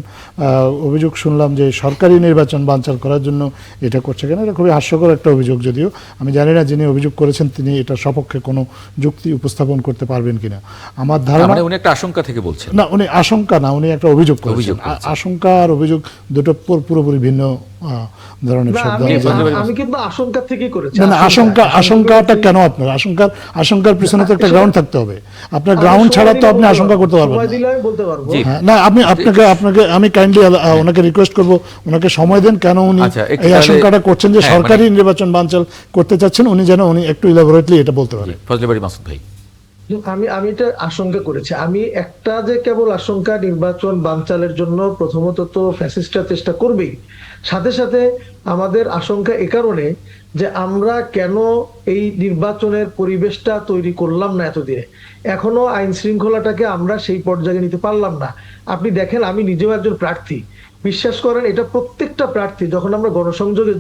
অভিযোগ শুনলাম যে সরকারি নির্বাচন বানচাল করার জন্য এটা করছে কেন। এটা খুবই হাস্যকর একটা অভিযোগ, যদিও আমি জানি না যিনি অভিযোগ করেছেন তিনি এটা সপক্ষে কোনো যুক্তি উপস্থাপন করতে পারবেন কিনা। আমার ধারণা উনি একটা আশঙ্কা থেকে বলছেন। না, উনি আশঙ্কা না, উনি একটা অভিযোগ করেছেন। আশঙ্কা আর অভিযোগ দুটো পুরোপুরি ভিন্ন ধরনের শব্দ। আমি কিন্তু আশঙ্কা থেকেই করেছি। না, আশঙ্কাটা কেন? আপনার আশঙ্কার পিছনে তো একটা গ্রাউন্ড থাকতে হবে। আপনার গ্রাউন্ড ছাড়া তো আপনি আশঙ্কা করতে পারবেন না। আপনাকে আমি কাইন্ডলি ওনাকে রিকোয়েস্ট করবো, ওনাকে সময় দেন কেন উনি এই আশঙ্কাটা করছেন যে সরকারি নির্বাচন বানচাল করতে চাচ্ছেন, উনি যেন উনি একটু ইলাবোরেটলি এটা বলতে পারেন। ফজলে বাড়ি মাসুদ ভাই। আমি এটা আশঙ্কা করেছি। আমি একটা যে কেবল আশঙ্কা, নির্বাচন বানচালের জন্য প্রথমত তো ফ্যাসিস্টরা চেষ্টা করবেই, সাথে সাথে আমাদের আশঙ্কা এ কারণে যে আমরা কেন এই নির্বাচনের পরিবেশটা তৈরি করলাম না এতদিনে, এখনো আইন শৃঙ্খলাটাকে আমরা সেই পর্যায়ে নিতে পারলাম না। আপনি দেখেন, আমি নিজেও একজন প্রার্থী, বিশ্বাস করেন এটা প্রত্যেকটা প্রার্থী যখন আমরা গণসংযোগে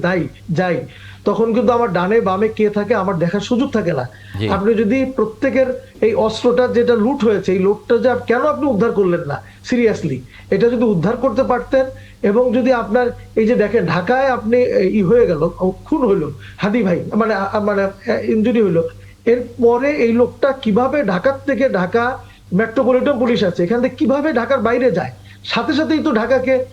যাই তখন কিন্তু আমার ডানে বামে কে থাকে আমার দেখার সুযোগ থাকে না। জি। আপনি যদি প্রত্যেকের এই অস্ত্রটা যেটা লুট হয়েছে, এই লুটটা যে কেন আপনি উদ্ধার করলেন না সিরিয়াসলি, এটা যদি উদ্ধার করতে পারতেন, এবং যদি আপনার এই যে দেখেন ঢাকায় আপনি হয়ে গেল, খুন হইলো হাদি ভাই, মানে মানে ইনজুরি হইলো, এরপরে এই লোকটা কিভাবে ঢাকার থেকে, ঢাকা মেট্রোপলিটন পুলিশ আছে এখান থেকে কিভাবে ঢাকার বাইরে যায়, সাথে সাথেই তো ঢাকাকে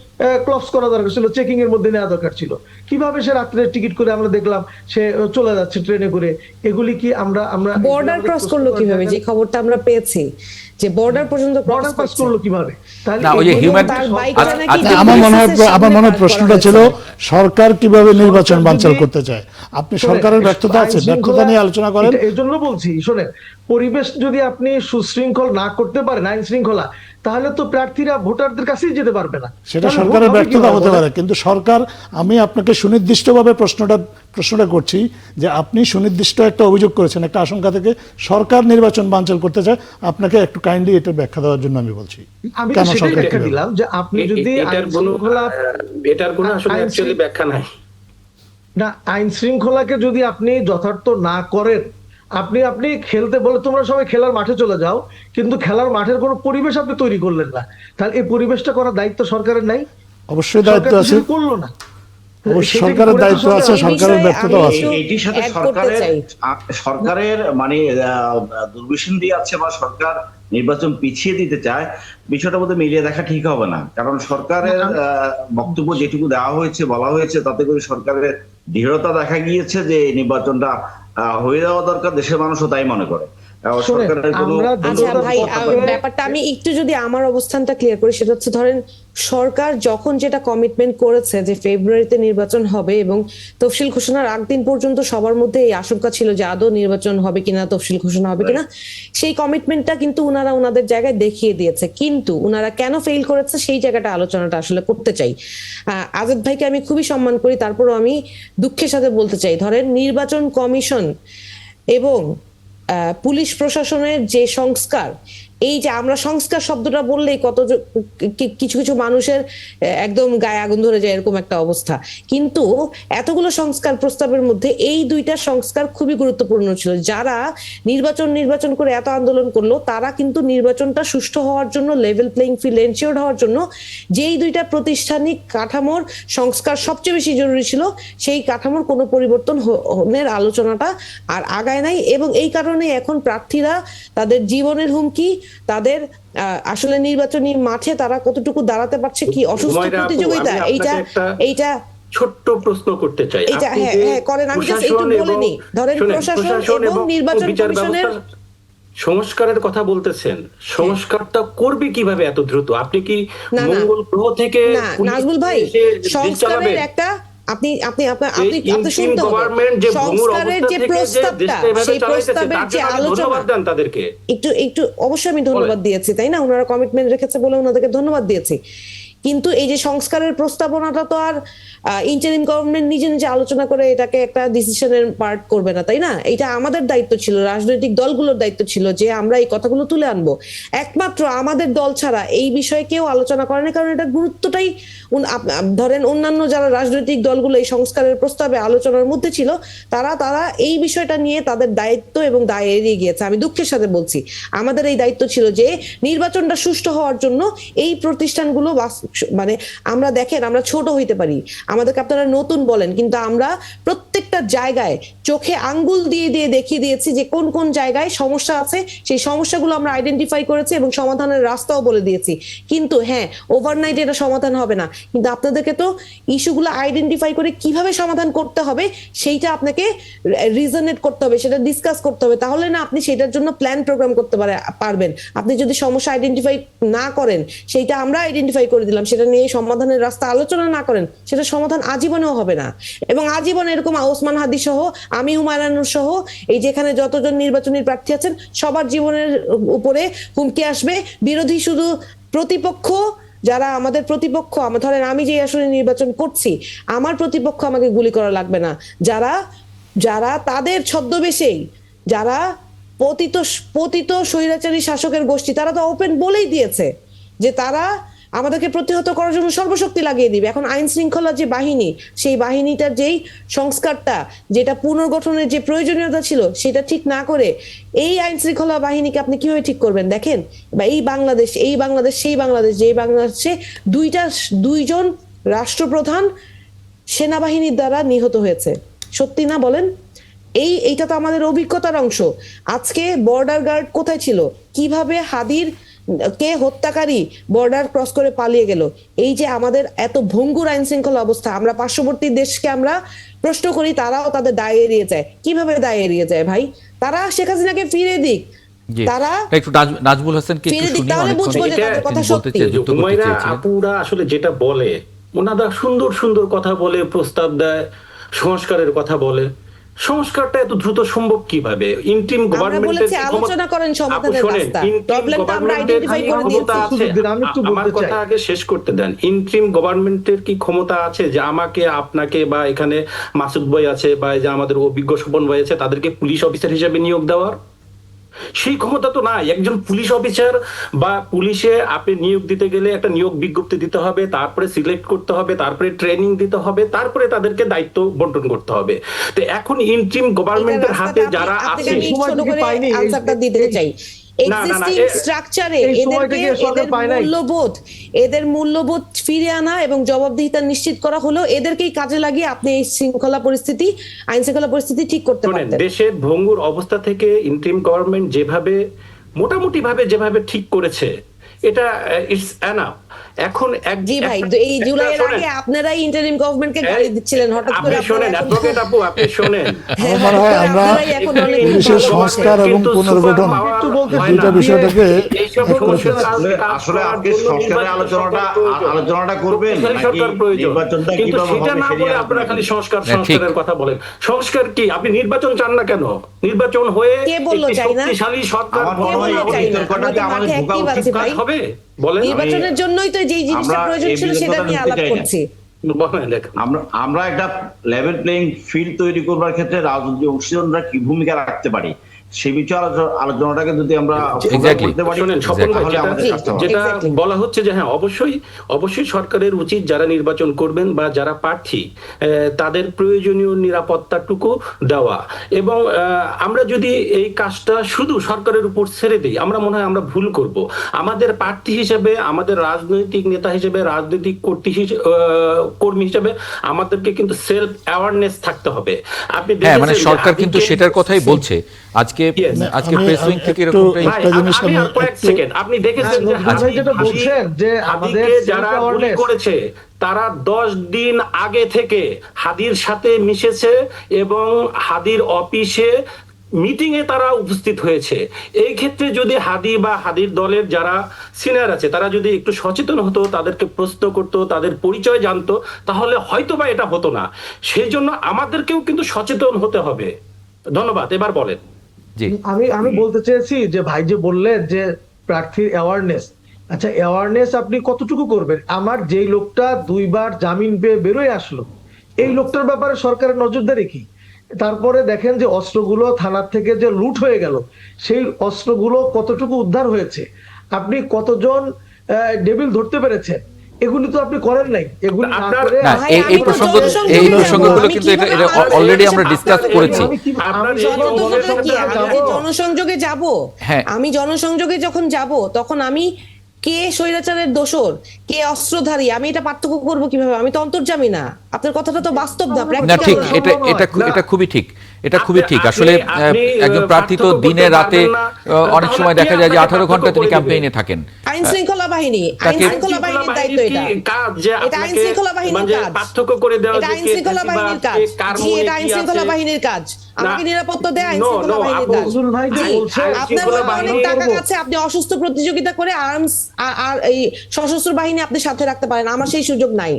ক্লস করা দরকার ছিল, চেকিং এর মধ্যে নেওয়া দরকার ছিল। কিভাবে সে রাত্রে টিকিট করে আমরা দেখলাম সে চলে যাচ্ছে ট্রেনে করে, এগুলি কি আমরা আমরা বর্ডার ক্রস করলো কিভাবে, যে খবরটা আমরা পেয়েছি যে বর্ডার পর্যন্ত বর্ডার ক্রস করলো কিভাবে? তাহলে না, ওই যে এগুলো human- তার সরকার- বাইকটা নাকি আচ্ছা, আমার মনে হয় ডিএসএস এর আমার মনে হয় সামনে প্রশ্নটা পার্ক ছিল করা হয়েছে। সরকার কিভাবে নির্বাচন সরকার বানচাল যদি- করতে চায়। আপনি শোনেন, সরকারের ব্যর্থতা আছে, আইন ব্যর্থতা শৃঙ্খলা- নিয়ে আলোচনা করেন। এই জন্য বলছি, শোনেন, পরিবেশ যদি আপনি সুশৃঙ্খল না করতে পারেন, আইন শৃঙ্খলা, তাহলে তো প্রার্থীরা ভোটারদের কাছেই যেতে পারবে না। সেটা তাহলে সরকারের ভোট হবে ব্যর্থতা কিভাবে হতে বলেন? পারে, কিন্তু সরকার, আমি আপনাকে সুনির্দিষ্টভাবে প্রশ্নটা করছি যে আপনি সুনির্দিষ্ট একটা অভিযোগ করেছেন একটা আশঙ্কা থেকে, সরকার নির্বাচন বানচাল করতে চায়। আপনাকে একটু কাইন্ডলি এটা ব্যাখ্যা দেওয়ার জন্য আমি বলছি আমি তো কেন সেটাই সরকার ব্যাখ্যা কিভাবে? দিলাম যে আপনি যদি এটার আইন কোনো শৃঙ্খলা- এটার কোনো আসলে আইন অ্যাকচুয়ালি শৃঙ্খলা- ব্যাখ্যা নাই। না, আইন শৃঙ্খলাকে যদি আপনি যথার্থ না করেন, আপনি খেলতে বলে তোমরা সবাই খেলার মাঠে চলে যাও, কিন্তু খেলার মাঠের কোনো পরিবেশ আপনি তৈরি করলেন না, তাহলে এই পরিবেশটা করার দায়িত্ব সরকারের নাই? অবশ্যই দায়িত্ব সরকার আছে, কিছুই করলো না। অবশ্যই সেটা কি সরকারের করে দায়িত্ব আসলে আছে, এই সরকারের বিষয়ে ব্যর্থতাও আমি আছে। একটু এটির সাথে add করতে চাই। সরকারের মানে দুর্বিসন্ধি আছে বা সরকার নির্বাচন পিছিয়ে দিতে চায়, বিষয়টা বোধহয় মিলিয়ে দেখা ঠিক হবে না। কারণ সরকারের বক্তব্য যেটুকু দেওয়া হয়েছে, বলা হয়েছে, তাতে করে সরকারের দৃঢ়তা দেখা গিয়েছে যে এই নির্বাচনটা হয়ে যাওয়া দরকার, দেশের মানুষও তাই মনে করে। সরকারের কোনো আমরা আচ্ছা ভাই, তারপরে- ব্যাপারটা আমি একটু যদি আমার অবস্থানটা ক্লিয়ার করি, সেটা হচ্ছে ধরেন সরকার যখন যেটা কমিটমেন্ট করেছে যে ফেব্রুয়ারিতে নির্বাচন হবে, এবং তফসিল ঘোষণার আগ দিন পর্যন্ত সবার মধ্যে এই আশঙ্কা ছিল যে আদৌ নির্বাচন হবে কিনা, তফসিল ঘোষণা হবে কিনা, সেই কমিটমেন্টটা কিন্তু উনারা ওনাদের জায়গায় দেখিয়ে দিয়েছে। কিন্তু উনারা কেন ফেল করেছে সেই জায়গাটা আলোচনাটা আসলে করতে চাই। আজাদ ভাইকে আমি খুবই সম্মান করি, তারপরও আমি দুঃখের সাথে বলতে চাই, ধরেন নির্বাচন কমিশন এবং পুলিশ প্রশাসনের যে সংস্কার, এই যে আমরা সংস্কার শব্দটা বললেই কিছু কিছু মানুষের একদম গায়ে আগুন ধরে যায়, এরকম একটা অবস্থা। কিন্তু এতগুলো সংস্কার প্রস্তাবের মধ্যে এই দুইটা সংস্কার খুবই গুরুত্বপূর্ণ ছিল। যারা নির্বাচন করে এত আন্দোলন করলো, তারা কিন্তু নির্বাচনটা সুষ্ঠু হওয়ার জন্য, লেভেল প্লেইং ফিল্ড এনশিওর হওয়ার জন্য যেই দুইটা প্রাতিষ্ঠানিক কাঠামোর সংস্কার সবচেয়ে বেশি জরুরি ছিল, সেই কাঠামোর কোনো পরিবর্তনের আলোচনাটা আর আগায় নাই। এবং এই কারণে এখন প্রার্থীরা তাদের জীবনের হুমকি, তাদের আসলে নির্বাচনী মাঠে তারা কতটুকু দাঁড়াতে পারছে, কি অসুস্থ হুমায়রা আপু, প্রতিযোগিতা, আমি আপনাকে এইটা ছোট্ট প্রশ্ন করতে চাই। এইটা আপনি হ্যাঁ যে হ্যাঁ করেন, আমি জাস্ট একটু প্রশাসন বলে এবং- নিই। ধরেন শোনেন, প্রশাসন এবং নির্বাচন বিচার কমিশনের ব্যবস্থা সংস্কারের কথা বলতেছেন, সংস্কারটা করবে কিভাবে এত দ্রুত? আপনি কি না, না। মঙ্গল গ্রহ থেকে না পুলিশ নাজমুল ভাই, এসে দেশ সংস্কারের চালাবে? একটা আপনি আপনি আপনি এই আপনি interim শুনতে হবে, government যে ভঙ্গুর সংস্কারের অবস্থা যে থেকে যে প্রস্তাবটা, দেশটা এভাবে সেই চালাইতেছে, প্রস্তাবের তার যে জন্য আপনি আলোচনা, ধন্যবাদ দেন তাদেরকে। একটু অবশ্যই আমি ধন্যবাদ দিয়েছি, তাই না? ওনারা কমিটমেন্ট রেখেছে বলে ওনাদেরকে ধন্যবাদ দিয়েছি। কিন্তু এই যে সংস্কারের প্রস্তাবনাটা তো আর ইন্টারিম গভর্নমেন্ট নিজে নিজে আলোচনা করে এটাকে একটা ডিসিশনের পার্ট করবে না, তাই না? এটা আমাদের দায়িত্ব ছিল, রাজনৈতিক দলগুলোর দায়িত্ব ছিল যে আমরা এই কথাগুলো তুলে আনবো। একমাত্র আমাদের দল ছাড়া এই বিষয়ে কেউ আলোচনা করে না, কারণ এটা গুরুত্বটাই ধরেন অন্যান্য যারা রাজনৈতিক দলগুলো এই সংস্কারের প্রস্তাবে আলোচনার মধ্যে ছিল, তারা এই বিষয়টা নিয়ে তাদের দায়িত্ব এবং দায় এড়িয়ে গিয়েছে। আমি দুঃখের সাথে বলছি, আমাদের এই দায়িত্ব ছিল যে নির্বাচনটা সুষ্ঠু হওয়ার জন্য এই প্রতিষ্ঠানগুলো, মানে আমরা দেখেন, আমরা ছোট হইতে পারি, আমাদেরকে আপনারা নতুন বলেন, কিন্তু আমরা প্রত্যেকটা জায়গায় চোখে আঙ্গুল দিয়ে দিয়ে দেখিয়ে দিয়েছি যে কোন কোন জায়গায় সমস্যা আছে। সেই সমস্যাগুলো আমরা আইডেন্টিফাই করেছি এবং সমাধানের রাস্তাও বলে দিয়েছি। কিন্তু হ্যাঁ, ওভারনাইট এটা সমাধান হবে না, কিন্তু আপনাদেরকে তো ইস্যুগুলো আইডেন্টিফাই করে কিভাবে সমাধান করতে হবে সেইটা আপনাকে রিজনেট করতে হবে, সেটা ডিসকাস করতে হবে, তাহলে না আপনি সেটার জন্য প্ল্যান প্রোগ্রাম করতে পারবেন। আপনি যদি সমস্যা আইডেন্টিফাই না করেন, সেইটা আমরা আইডেন্টিফাই করে দিলাম, শুনলাম সেটা নিয়ে সমাধানের রাস্তা আলোচনা না করেন, সেটা সমাধান আজীবনেও হবে না। এবং আজীবন এরকম ওসমান হাদি সহ, আমি হুমায়ুন সহ, এই যেখানে যতজন নির্বাচনী প্রার্থী আছেন সবার জীবনের উপরে হুমকি আসবে। বিরোধী শুধু প্রতিপক্ষ, যারা আমাদের প্রতিপক্ষ, ধরেন আমি যে আসলে নির্বাচন করছি, আমার প্রতিপক্ষ আমাকে গুলি করা লাগবে না। যারা যারা তাদের ছদ্মবেশেই, যারা পতিত পতিত স্বৈরাচারী শাসকের গোষ্ঠী, তারা তো ওপেন বলেই দিয়েছে যে তারা আমাদেরকে প্রতিহত করার জন্য সর্বশক্তি লাগিয়ে দিবে। এখন আইন শৃঙ্খলা যে বাহিনী, সেই বাহিনীটার যেই সংস্কারটা, যেটা পুনর্গঠনের যে প্রয়োজনীয়তা ছিল, সেটা ঠিক না করে এই আইন শৃঙ্খলা বাহিনীকে আপনি কিভাবে ঠিক করবেন? দেখেন, বা এই বাংলাদেশ সেই বাংলাদেশ, যে বাংলাদেশে দুইজন রাষ্ট্রপ্রধান সেনাবাহিনীর দ্বারা নিহত হয়েছে। সত্যি না বলেন? এইটা তো আমাদের অভিজ্ঞতার অংশ। আজকে বর্ডার গার্ড কোথায় ছিল? কিভাবে হাদির কে হত্যাকারী বর্ডার ক্রস করে পালিয়ে গেল? এই যে আমাদের এত ভঙ্গুর আইন শৃঙ্খলা অবস্থা, আমরা পার্শ্ববর্তী দেশকে আমরা প্রশ্ন করি, তারাও তাদের দায় এড়িয়ে যায়। কিভাবে দায় এড়িয়ে যায় ভাই? তারা শেখ হাসিনাকে ফিরে দিক, তারা একটু নাজমুল হাসানকে একটু ফিরে দিক, শুনি, তাহলে অনেকক্ষণ বুঝবো যে তাদের কথা তিনি বলতে সত্যি। চেয়ে- যুক্ত করতে হুমায়রা চেয়েছিলেন। আপুরা আসলে যেটা বলে, ওনারা সুন্দর সুন্দর কথা বলে, প্রস্তাব দেয়, সংস্কারের কথা বলে। সংস্কারটা এত দ্রুত সম্ভব কিভাবে? ইন্টিম আমরা গভর্নমেন্টের বলেছি আলোচনা করেন সমাধানের রাস্তা। প্রবলেমটা আমরা আইডেন্টিফাই করে ক্ষমতা দিয়েছি। আছে? আমি একটু আমার বলতে কথা চাই। আগে শেষ করতে দেন। ইন্টিম গভর্নমেন্টের কি ক্ষমতা আছে যে আমাকে, আপনাকে, বা এখানে মাসুদ ভাই আছে, বা এই যে আমাদের অভিজ্ঞ স্বপন ভাই আছে, তাদেরকে পুলিশ অফিসার হিসেবে নিয়োগ দেওয়ার? সেই ক্ষমতা তো নাই। একজন পুলিশ অফিসার বা পুলিশে আপনি নিয়োগ দিতে গেলে একটা নিয়োগ বিজ্ঞপ্তি দিতে হবে, তারপরে সিলেক্ট করতে হবে, তারপরে ট্রেনিং দিতে হবে, তারপরে তাদেরকে দায়িত্ব বন্টন করতে হবে। তো এখন ইন্টিম গভর্নমেন্টের হাতে যারা আছে, আনসারটা দিতে চাই। এক্সিস্টিং স্ট্রাকচারে এদের মূল্যবোধ ফিরে আনা এবং জবাবদিহিতা নিশ্চিত করা হলো, এদেরকেই কাজে লাগিয়ে আপনি এই আইন শৃঙ্খলা পরিস্থিতি ঠিক করতে পারতেন। দেশের ভঙ্গুর অবস্থা থেকে ইন্টিম গভর্নমেন্ট যেভাবে মোটামুটি ভাবে যেভাবে ঠিক করেছে, এটা ইটস এনাফ। এখন জি ভাই, এই জুলাইয়ের আগে আপনারাই ইন্টারিম গভর্নমেন্টকে গালি দিচ্ছিলেন, হঠাৎ করে আপনি শোনেন, অ্যাডভোকেট আপু, আপনি শোনেন। আমার মনে হয় আমরা এখন অনেক পুলিশের সংস্কার এবং পুনর্গঠন দুইটা বিষয়টাকে আসলে আপনি সংস্কারের আলোচনাটা করবেন, নির্বাচনটা কিভাবে হবে সেটা আপনারা খালি সংস্কারের ঠিক। কথা বলেন। সংস্কার কি? আপনি নির্বাচন চান না কেন? নির্বাচন হয়ে কে বললো একটি চাই না? শক্তিশালী সরকার আমার মনে হয় এই বিতর্কটাকে আমাদের ঢোকা উচিত কাজ হবে। বলেন, নির্বাচনের জন্যই তো যেই জিনিসটা আমরা প্রয়োজন এই ছিল সেটা বিতর্কটা নিয়ে নিতে আলাপ চাই না। করছি। বলেন দেখুন। আমরা একটা লেভেল প্লেইং ফিল্ড তৈরি করবার ক্ষেত্রে রাজনৈতিক অংশীদাররা কি ভূমিকা রাখতে পারি সেই বিষয়ে আলোচনাটাকে যদি আমরা Exactly. করতে পারি, শোনেন, স্বপন ভাই, তাহলে আমাদের কাজটা হবে। যেটা Exactly. বলা হচ্ছে যে হ্যাঁ, অবশ্যই সরকারের উচিত যারা নির্বাচন করবেন বা যারা প্রার্থী, তাদের প্রয়োজনীয় নিরাপত্তাটুকু দেওয়া। এবং আমরা যদি এই কাজটা শুধু সরকারের উপর ছেড়ে দিই, আমরা মনে হয় আমরা ভুল করব। আমাদের প্রার্থী হিসেবে, আমাদের রাজনৈতিক নেতা হিসেবে, রাজনৈতিক কর্মী হিসেবে আমাদেরকে কিন্তু সেলফ অ্যাওয়ারনেস থাকতে হবে। আপনি হ্যাঁ, মানে দেখেছেন যে সরকার কিন্তু আজকে- সেটার কথাই বলছে। আজকে প্রেস উইং থেকে একটু এরকমটাই একটা জিনিস আমি আর আমি কয়েক একটু- সেকেন্ড, আপনি দেখেছেন যে ভাই যেটা বলছেন যে আমাদের হাদিকে যারা self গুলি awareness- করেছে তারা 10 দিন আগে থেকে হাদির সাথে মিশেছে এবং হাদির অফিসে মিটিং এ তারা উপস্থিত হয়েছে। এই ক্ষেত্রে যদি হাদি বা হাদির দলের যারা সিনিয়র আছে তারা যদি একটু সচেতন হতো, তাদেরকে প্রশ্ন করতো, তাদের পরিচয় জানতো, তাহলে হয়তো বা এটা হতো না। সেই জন্য আমাদেরকেও কিন্তু সচেতন হতে হবে। ধন্যবাদ, এবার বলেন। জি, আমি বলতে চেয়েছি যে ভাই যে বললেন যে প্রার্থীর অ্যাওয়ারনেস, আচ্ছা অ্যাওয়ারনেস আপনি কতটুকু করবেন? আমার যেই লোকটা 2 বার জামিন পেয়ে বেরোয় আসলো, এই লোকটার ব্যাপারে সরকারের নজরদারি কি? তারপরে দেখেন যে অস্ত্রগুলো থানার থেকে যে লুট হয়ে গেল, সেই অস্ত্রগুলো কতটুকু উদ্ধার হয়েছে, আপনি কতজন ডেভিল ধরতে পেরেছেন, এগুলি তো আপনি করেন নাই। এগুলি না আপনার- করে না, ভাই, এই আমি তো প্রসঙ্গগুলো জনসংযোগে কিন্তু যাবো। এটা আমি কিভাবে অলরেডি মানুষের আমরা সাথে ডিসকাস কথা করেছি। বলবো? আপনার জনসংযোগে কি? আমি যাবো। যে জনসংযোগে যাব, হ্যাঁ। আমি জনসংযোগে যখন যাব তখন আমি কে স্বৈরাচারের দোসর, কে অস্ত্রধারী, আমি এটা পার্থক্য করবো কিভাবে? আমি তো অন্তর্যামী না। আপনার কথাটা তো বাস্তব না, না practical ঠিক, না। এটা খুবই ঠিক, এটা খুবই ঠিক। আসলে একজন প্রার্থী তো দিনে রাতে অনেক সময় দেখা যায় যে 18 ঘন্টা তিনি ক্যাম্পেইনে থাকেন। আইন শৃঙ্খলা বাহিনীর দায়িত্ব এটা। কাজ যে এটা আইন শৃঙ্খলা বাহিনীর মানে কাজ। পার্থক্য করে দেওয়া এটা যে আইন কে শৃঙ্খলা বাহিনীর কাজ। ফ্যাসিবাদ, কে কার জি, মনে এটা আইন কি শৃঙ্খলা আছে। বাহিনীর কাজ। আমাকে নিরাপত্তা দেয় আইন No, শৃঙ্খলা no, বাহিনীর আপু, কাজ। নজরুল ভাই যে জি, বলছে, আপনার শৃঙ্খলা অনেক বাহিনী টাকা আছে, আপনি অসুস্থ প্রতিযোগিতা করে আর্মস আর এই সশস্ত্র বাহিনী আপনি সাথে রাখতে পারেন, আমার সেই সুযোগ নাই।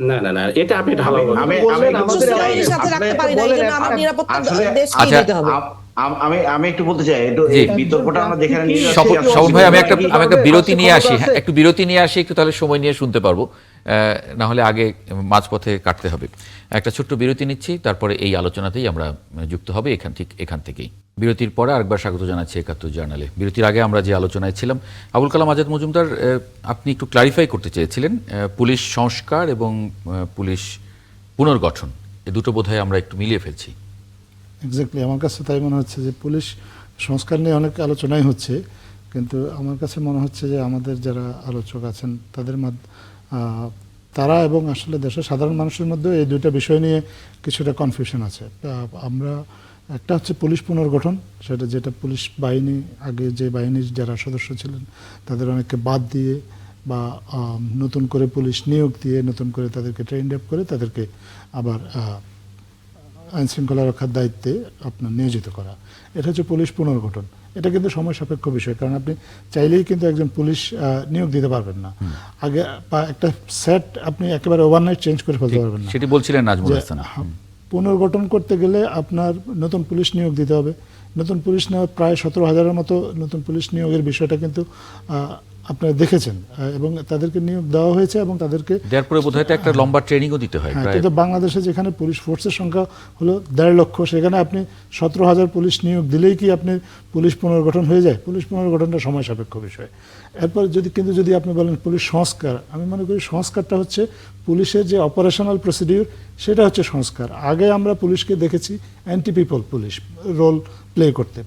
না, এটা আপনি ঢালাও বললেন আমাদের সশস্ত্র বাহিনীর সাথে রাখতে পারি না, এই জন্য আমার নিরাপত্তা আসলে দেশকে আচ্ছা, দিতে হবে। আমি একটু বলতে চাই, একটু জি। এই বিতর্কটা আমরা যেখানে নিয়ে যাচ্ছি, স্বপন আসলে স্বপন ভাই, আমি একটা কি- বিরতি নিয়ে আসি। ক্ষমতা হ্যাঁ, আছে। একটু বিরতি নিয়ে আসি, একটু তাহলে সময় নিয়ে শুনতে পারবো, না হলে আগে মাঝপথে কাটতে হবে। একটা ছোট্ট বিরতি নিচ্ছি, তারপরে এই আলোচনাতেই আমরা যুক্ত হবে এখান থেকেই। বিরতির পরে আরেকবার স্বাগত জানাচ্ছি ৭১ জার্নালে। বিরতির আগে আমরা যে আলোচনায় ছিলাম, আবুল কালাম আজাদ মজুমদার, আপনি একটু ক্লারিফাই করতে চেয়েছিলেন পুলিশ সংস্কার এবং পুলিশ পুনর্গঠন, এ দুটো বোধহয় আমরা একটু মিলিয়ে ফেলছি। এক্স্যাক্টলি, আমার কাছে তাই মনে হচ্ছে যে পুলিশ সংস্কার নিয়ে অনেক আলোচনাই হচ্ছে, কিন্তু আমার কাছে মনে হচ্ছে যে আমাদের যারা আলোচক আছেন তাদের তারা এবং আসলে দেশের সাধারণ মানুষের মধ্যে এই দুইটা বিষয় নিয়ে কিছুটা কনফিউশন আছে। আমরা একটা হচ্ছে পুলিশ পুনর্গঠন, যেটা পুলিশ বাহিনী, আগে যে বাহিনীর যারা সদস্য ছিলেন তাদের অনেককে বাদ দিয়ে বা নতুন করে পুলিশ নিয়োগ দিয়ে নতুন করে তাদেরকে ট্রেন্ড আপ করে তাদেরকে আবার আইন শৃঙ্খলা রক্ষার দায়িত্বে আপনার নিয়োজিত করা, এটা হচ্ছে পুলিশ পুনর্গঠন। এটা কিন্তু সময় সাপেক্ষ বিষয়, কারণ আপনি চাইলেই কিন্তু একজন পুলিশ নিয়োগ দিতে পারবেন না। আগে একটা সেট আপনি একেবারে ওভারনাইট চেঞ্জ করে ফেলতে পারবেন না। সেটি বলছিলেন নাজমুল যে, হাসান। পুনর্গঠন করতে গেলে আপনার নতুন পুলিশ নিয়োগ দিতে হবে। নতুন পুলিশ নেওয়া প্রায় 17,000-এর মতো নতুন পুলিশ নিয়োগের বিষয়টা কিন্তু আপনারা দেখেছেন, এবং তাদেরকে নিয়োগ দেওয়া হয়েছে এবং তাদেরকে দেওয়ার পরে বোধহয় তো একটা লম্বা ট্রেনিংও দিতে হয়। হ্যাঁ, প্রায় কিন্তু বাংলাদেশে যেখানে পুলিশ ফোর্সের সংখ্যা হলো 1.5 লক্ষ, সেখানে আপনি 17,000 পুলিশ নিয়োগ দিলেই কি আপনি পুলিশ পুনর্গঠন হয়ে যায়? পুলিশ পুনর্গঠনটা সময় সাপেক্ষ বিষয়। এরপর যদি আপনি বলেন পুলিশ সংস্কার, আমি মনে করি সংস্কারটা হচ্ছে পুলিশের যে অপারেশনাল প্রসিডিউর, সেটা হচ্ছে সংস্কার। আগে আমরা পুলিশকে দেখেছি anti people police role play করতে।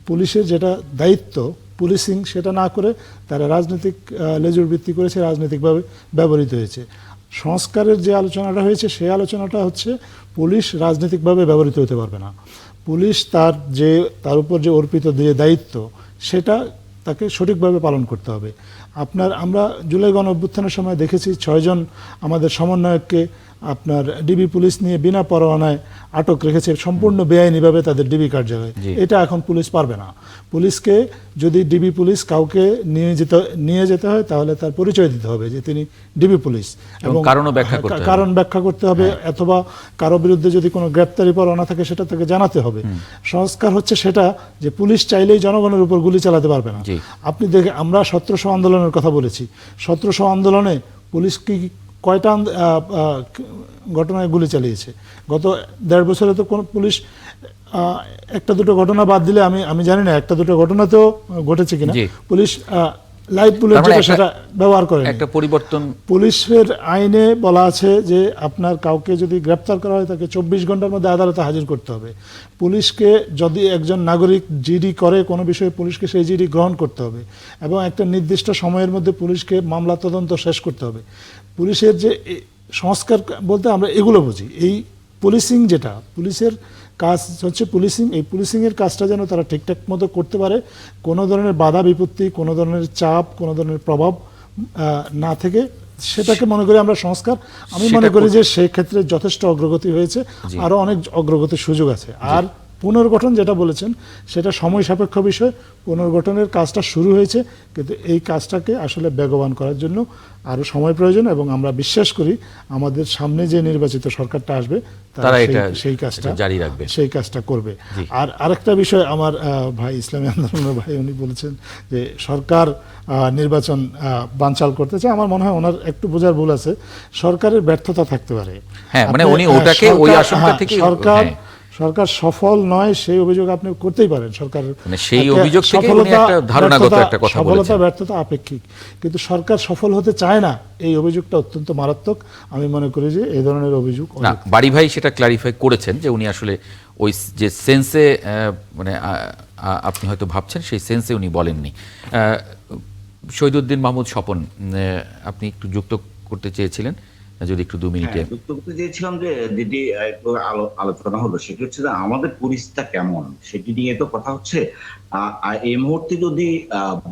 পুলিশের যেটা দায়িত্ব পুলিশিং, সেটা না করে তারা রাজনৈতিক লেজুর ভিত্তি করেছে, রাজনৈতিকভাবে ব্যবহৃত হয়েছে। সংস্কারের যে আলোচনাটা হয়েছে সেই আলোচনাটা হচ্ছে পুলিশ রাজনৈতিকভাবে ব্যবহৃত হতে পারবে না। পুলিশ তার উপর যে অর্পিত যে দায়িত্ব, সেটা তাকে সঠিকভাবে পালন করতে হবে। আমরা জুলাই গণ অভ্যুত্থানের সময় দেখেছি 6 জন আমাদের সমন্বয়ককে আপনার ডিবি পুলিশ নিয়ে বিনা পরোয়ানায় আটক রেখেছে, সম্পূর্ণ বেআইনিভাবে তাদের ডিবি কার্যালয়ে। এটা এখন পুলিশ পারবে না। পুলিশকে যদি ডিবি পুলিশ কাউকে নিয়ে যেতে হয়, তাহলে তার পরিচয় দিতে হবে যে তিনি ডিবি পুলিশ, এবং কারণ ব্যাখ্যা করতে হবে, অথবা কারো বিরুদ্ধে যদি কোনো গ্রেপ্তারি পরোয়ানা থাকে সেটা তাকে জানাতে হবে। সংস্কার হচ্ছে সেটা যে পুলিশ চাইলেই জনগণের উপর গুলি চালাতে পারবে না। আপনি আমরা 1700 আন্দোলনের কথা বলেছি। 1700 আন্দোলনে পুলিশ কি কয়টা ঘটনায় গুলি চালিয়েছে? গত 1.5 বছরে তো কোনো পুলিশ একটা দুটো ঘটনা বাদ দিলে আমি জানি না একটা দুটো ঘটনাতেও ঘটেছে কিনা পুলিশ লাইভ বুলেট সেটা ব্যবহার করে একটা পরিবর্তন। পুলিশের আইনে বলা আছে যে আপনার কাউকে যদি গ্রেপ্তার করা হয় তাকে 24 ঘন্টার মধ্যে আদালতে হাজির করতে হবে। পুলিশকে যদি একজন নাগরিক জিডি করে কোনো বিষয়ে, পুলিশকে সেই জিডি গ্রহণ করতে হবে এবং একটা নির্দিষ্ট সময়ের মধ্যে পুলিশকে মামলা তদন্ত শেষ করতে হবে। পুলিশের যে সংস্কার বলতে আমরা এগুলো বুঝি। এই পুলিশিং, যেটা পুলিশের কাজ হচ্ছে পুলিশিং, এই পুলিশিংয়ের কাজটা যেন তারা ঠিকঠাক মতো করতে পারে, কোনো ধরনের বাধা বিপত্তি, কোনো ধরনের চাপ, কোনো ধরনের প্রভাব না থেকে, সেটাকে মনে করি আমরা সংস্কার। আমি মনে করি যে সেই ক্ষেত্রে যথেষ্ট অগ্রগতি হয়েছে, আরো অনেক অগ্রগতির সুযোগ আছে। আর পুনর্গঠন যেটা বলেছেন সেটা সময় সাপেক্ষ বিষয়। পুনর্গঠনের কাজটা শুরু হয়েছে, কিন্তু এই কাজটাকে আসলে বেগবান করার জন্য আরো সময় প্রয়োজন, এবং আমরা বিশ্বাস করি আমাদের সামনে যে নির্বাচিত সরকারটা আসবে তারা সেই কাজটা জারি রাখবে, সেই কাজটা করবে। আর আরেকটা বিষয়, আমার ভাই ইসলামী আন্দোলনের ভাই উনি বলেছেন যে সরকার নির্বাচন বানচাল করতে চায়। আমার মনে হয় ওনার একটু বোঝার ভুল আছে। সরকারের ব্যর্থতা থাকতে পারে, হ্যাঁ, মানে উনি ওটাকে ওই আশঙ্কা থেকে সরকার সফল নয় সেই অভিযোগ আপনি করতেই পারেন। সরকার সেই অভিযোগ থেকে উনি একটা ধারণাগত একটা কথা বলেছেন, সফলতা ব্যর্থতা আপেক্ষিক, কিন্তু সরকার সফল হতে চায় না, এই অভিযোগটা অত্যন্ত মারাত্মক। আমি মনে করি যে এই ধরনের অভিযোগ না, বাড়ি ভাই সেটা ক্লারিফাই করেছেন যে উনি আসলে ওই যে সেন্সে, মানে আপনি হয়তো ভাবছেন সেই সেন্সে উনি বলেননি। শহীদুদ্দিন মাহমুদ স্বপন, আপনি একটু যুক্ত করতে চেয়েছিলেন যদি একটু 2 মিনিটে। হ্যাঁ, যুক্ত করতে চেয়েছিলাম যে যেটি একটু আলোচনা হলো সেটি হচ্ছে যে আমাদের পরিস্থিতিটা কেমন সেটি নিয়ে তো কথা হচ্ছে। এই মুহূর্তে যদি